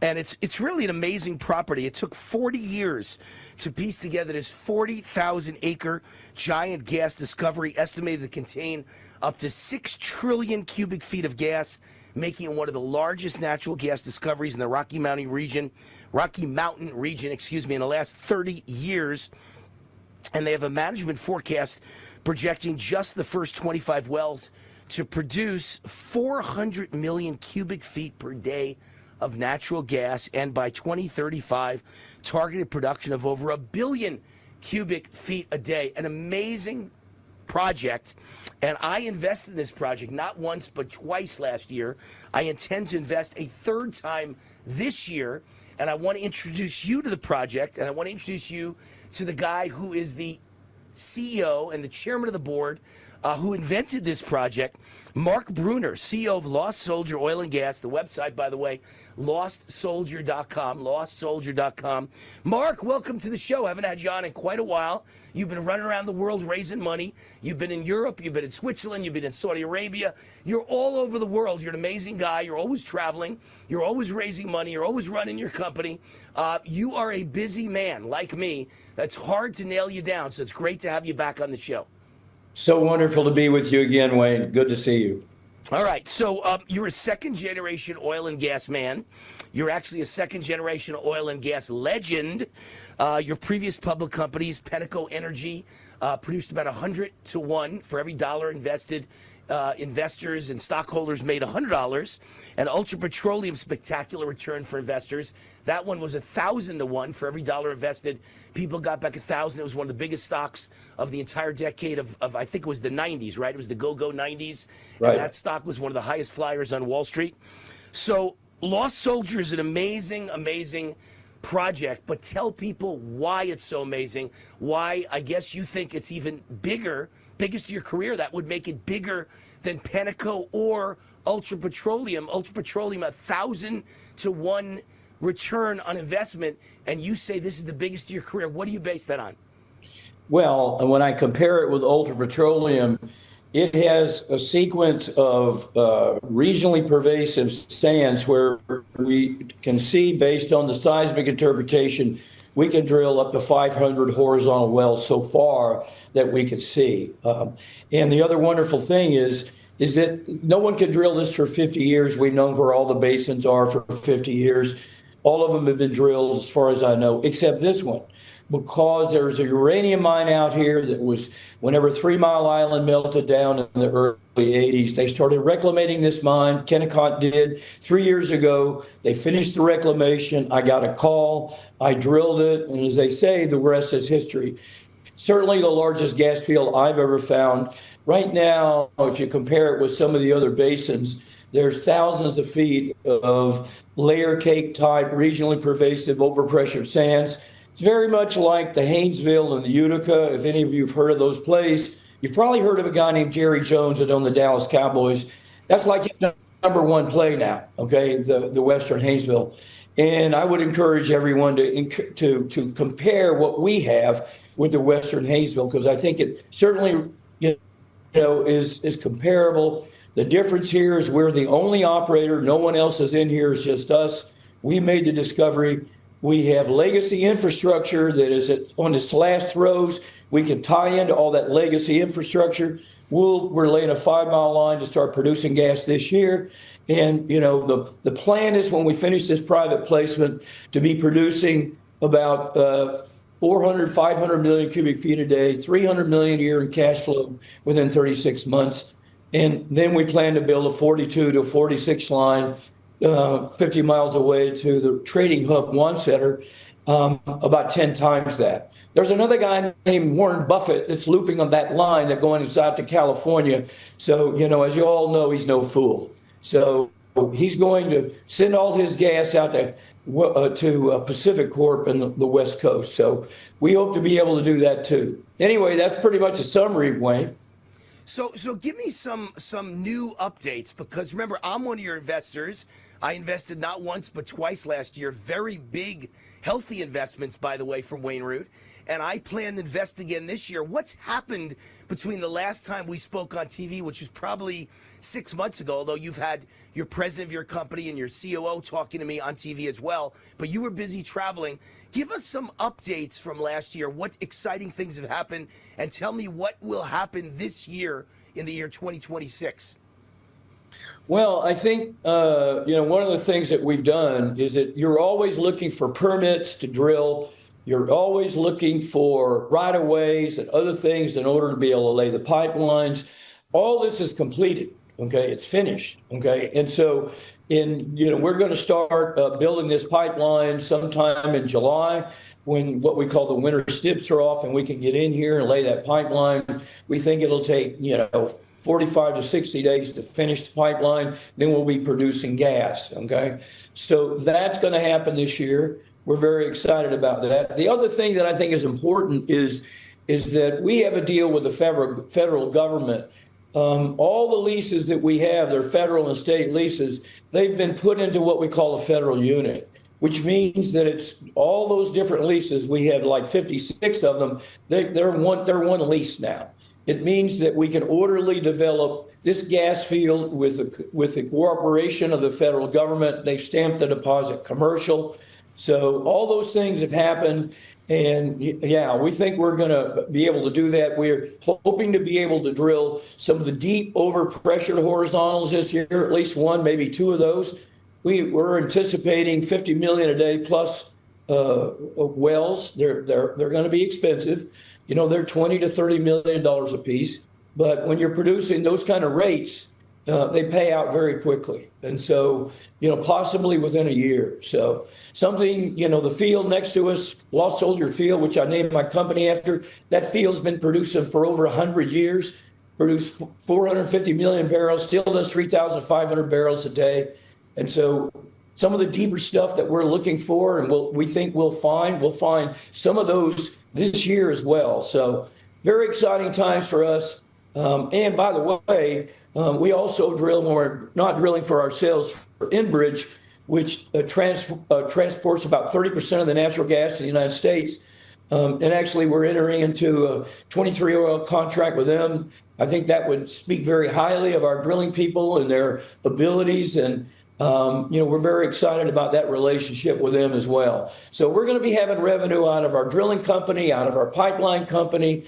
Speaker 1: And it's really an amazing property. It took 40 years to piece together this 40,000-acre giant gas discovery, estimated to contain up to 6 trillion cubic feet of gas, making it one of the largest natural gas discoveries in the Rocky Mountain region, in the last 30 years. And they have a management forecast projecting just the first 25 wells to produce 400 million cubic feet per day of natural gas, and by 2035, targeted production of over 1 billion cubic feet a day. An amazing project. And I invested in this project not once but twice last year. I intend to invest a third time this year. And I want to introduce you to the project, and I want to introduce you to the guy who is the CEO and the chairman of the board who invented this project, Mark Bruner, CEO of Lost Soldier Oil and Gas. The website, by the way, lostsoldier.com. Mark, welcome to the show. I haven't had you on in quite a while. You've been running around the world raising money. You've been in Europe. You've been in Switzerland. You've been in Saudi Arabia. You're all over the world. You're an amazing guy. You're always traveling. You're always raising money. You're always running your company. You are a busy man like me. That's hard to nail you down, so it's great to have you back on the show.
Speaker 4: So wonderful to be with you again, Wayne. Good to see you.
Speaker 1: All right. So you're a second-generation oil and gas man. You're actually a second-generation oil and gas legend. Your previous public companies, Penteco Energy, produced about 100 to 1 for every dollar invested. Investors and stockholders made $100, and Ultra Petroleum, spectacular return for investors. That one was 1,000 to 1 for every dollar invested. People got back 1,000. It was one of the biggest stocks of the entire decade of I think it was the 90s, right? It was the go-go 90s. Right. And that stock was one of the highest flyers on Wall Street. So Lost Soldier is an amazing, amazing project, but tell people why it's so amazing, why I guess you think it's even biggest of your career, that would make it bigger than Penteco or Ultra Petroleum. Ultra Petroleum, 1,000 to 1 return on investment, and you say this is the biggest of your career. What do you base that on?
Speaker 13: Well, and when I compare it with Ultra Petroleum, it has a sequence of regionally pervasive sands where we can see, based on the seismic interpretation, we can drill up to 500 horizontal wells so far that we could see. And the other wonderful thing is that no one could drill this for 50 years. We've known where all the basins are for 50 years. All of them have been drilled, as far as I know, except this one, because there's a uranium mine out here that was, whenever 3 Mile Island melted down in the early 80s, they started reclamating this mine. Kennecott did 3 years ago. They finished the reclamation. I got a call. I drilled it. And as they say, the rest is history. Certainly the largest gas field I've ever found. Right now, if you compare it with some of the other basins, there's thousands of feet of layer cake type, regionally pervasive, overpressured sands. It's very much like the Haynesville and the Utica. If any of you have heard of those plays, you've probably heard of a guy named Jerry Jones that owned the Dallas Cowboys. That's like his #1 play now, okay, the Western Haynesville. And I would encourage everyone to compare what we have with the Western Haynesville, because I think it certainly is comparable. The difference here is we're the only operator. No one else is in here. It's just us. We made the discovery. We have legacy infrastructure that is on its last throws. We can tie into all that legacy infrastructure. We're laying a 5 mile line to start producing gas this year. And, the plan is, when we finish this private placement, to be producing about 400, 500 million cubic feet a day, 300 million a year in cash flow within 36 months. And then we plan to build a 42 to 46 line 50 miles away to the Trading Hub One Center, about 10 times that. There's another guy named Warren Buffett that's looping on that line that going out to California. So, as you all know, he's no fool. So he's going to send all his gas out to Pacific Corp and the West Coast. So we hope to be able to do that too. Anyway, that's pretty much a summary, Wayne.
Speaker 1: So give me some new updates, because remember, I'm one of your investors. I invested not once but twice last year. Very big, healthy investments, by the way, from Wayne Root. And I plan to invest again this year. What's happened between the last time we spoke on TV, which was probably 6 months ago, although you've had your president of your company and your COO talking to me on TV as well, but you were busy traveling. Give us some updates from last year. What exciting things have happened, and tell me what will happen this year in the year 2026.
Speaker 13: Well, I think, one of the things that we've done is that you're always looking for permits to drill. You're always looking for right-of-ways and other things in order to be able to lay the pipelines. All this is completed, okay? It's finished, okay? And so we're going to start building this pipeline sometime in July, when what we call the winter stips are off and we can get in here and lay that pipeline. We think it'll take, 45 to 60 days to finish the pipeline. Then we'll be producing gas, okay? So that's going to happen this year. We're very excited about that. The other thing that I think is important is that we have a deal with the federal government. All the leases that we have, they're federal and state leases, they've been put into what we call a federal unit, which means that it's all those different leases. We have like 56 of them. They're one lease now. It means that we can orderly develop this gas field with the cooperation of the federal government. They've stamped the deposit commercial. So all those things have happened. And yeah, we think we're going to be able to do that. We're hoping to be able to drill some of the deep overpressured horizontals this year, at least one, maybe two of those. We're anticipating 50 million a day plus wells. They're going to be expensive. They're 20 to 30 million dollars a piece. But when you're producing those kind of rates, they pay out very quickly. And so, possibly within a year. So something, the field next to us, Lost Soldier Field, which I named my company after, that field's been producing for over 100 years, produced 450 million barrels, still does 3,500 barrels a day. And so some of the deeper stuff that we're looking for and we think we'll find some of those this year as well. So very exciting times for us. And by the way, we also drill when we're not drilling for ourselves for Enbridge, which transports about 30% of the natural gas in the United States. And actually, we're entering into a 23 oil contract with them. I think that would speak very highly of our drilling people and their abilities. And, we're very excited about that relationship with them as well. So we're going to be having revenue out of our drilling company, out of our pipeline company,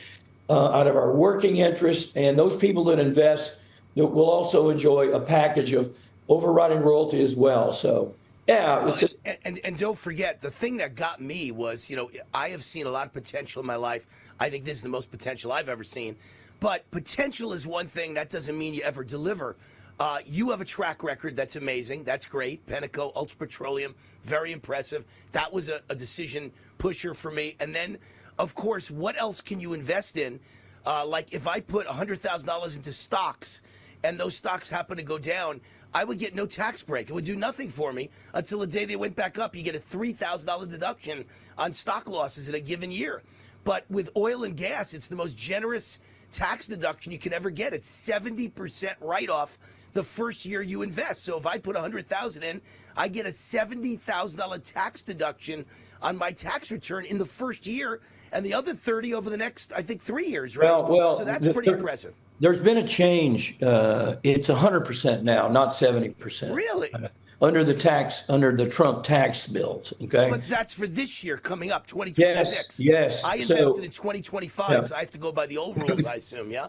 Speaker 13: out of our working interest. And those people that invest will also enjoy a package of overriding royalty as well. So, yeah. It's
Speaker 1: and don't forget, the thing that got me was, I have seen a lot of potential in my life. I think this is the most potential I've ever seen. But potential is one thing. That doesn't mean you ever deliver. You have a track record that's amazing. That's great. Penteco, Ultra Petroleum, very impressive. That was a decision pusher for me. And then, of course, what else can you invest in? Like if I put $100,000 into stocks and those stocks happen to go down, I would get no tax break. It would do nothing for me until the day they went back up. You get a $3,000 deduction on stock losses in a given year. But with oil and gas, it's the most generous tax deduction you can ever get. It's 70% write-off the first year you invest. So if I put $100,000 in, I get a $70,000 tax deduction on my tax return in the first year, and the other 30 over the next, I think, 3 years, right?
Speaker 13: Well,
Speaker 1: so that's pretty impressive.
Speaker 13: There's been a change. It's 100% now, not 70%.
Speaker 1: Really?
Speaker 13: Under the Trump tax bills. Okay.
Speaker 1: But that's for this year coming up, 2026.
Speaker 13: Yes.
Speaker 1: I invested in 2025, so I have to go by the old rules, I assume. Yeah.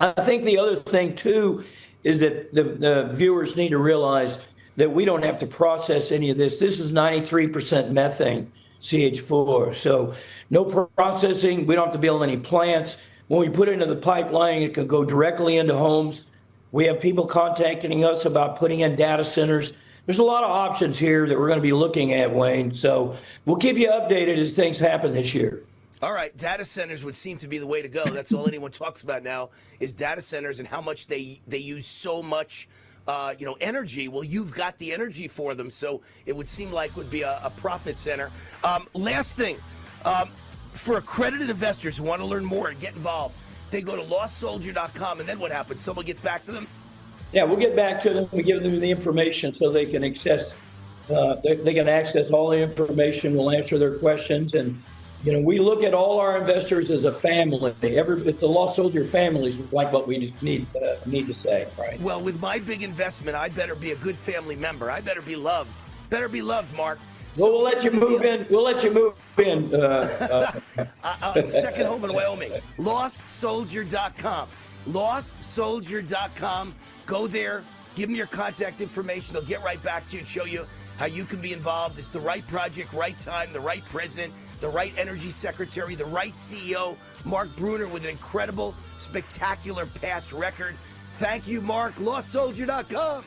Speaker 13: I think the other thing too is that the viewers need to realize that we don't have to process any of this. This is 93% methane, CH4. So no processing. We don't have to build any plants. When we put it into the pipeline, it can go directly into homes. We have people contacting us about putting in data centers. There's a lot of options here that we're going to be looking at, Wayne. So we'll keep you updated as things happen this year.
Speaker 1: All right, data centers would seem to be the way to go. That's all anyone talks about now is data centers and how much they use so much, energy. Well, you've got the energy for them, so it would seem like would be a profit center. Last thing, for accredited investors who want to learn more and get involved, they go to lostsoldier.com, and then what happens? Someone gets back to them?
Speaker 13: Yeah, we'll get back to them. We give them the information so they can access. They can access all the information. We'll answer their questions, and we look at all our investors as a family. It's the Lost Soldier families, like what we just need to say, right?
Speaker 1: Well, with my big investment, I better be a good family member. I better be loved. Better be loved, Mark.
Speaker 13: Well, we'll let you move in. We'll let you move in.
Speaker 1: Second home in Wyoming. LostSoldier.com. LostSoldier.com. Go there. Give them your contact information. They'll get right back to you and show you how you can be involved. It's the right project, right time, the right president, the right energy secretary, the right CEO. Mark Bruner with an incredible, spectacular past record. Thank you, Mark. LostSoldier.com.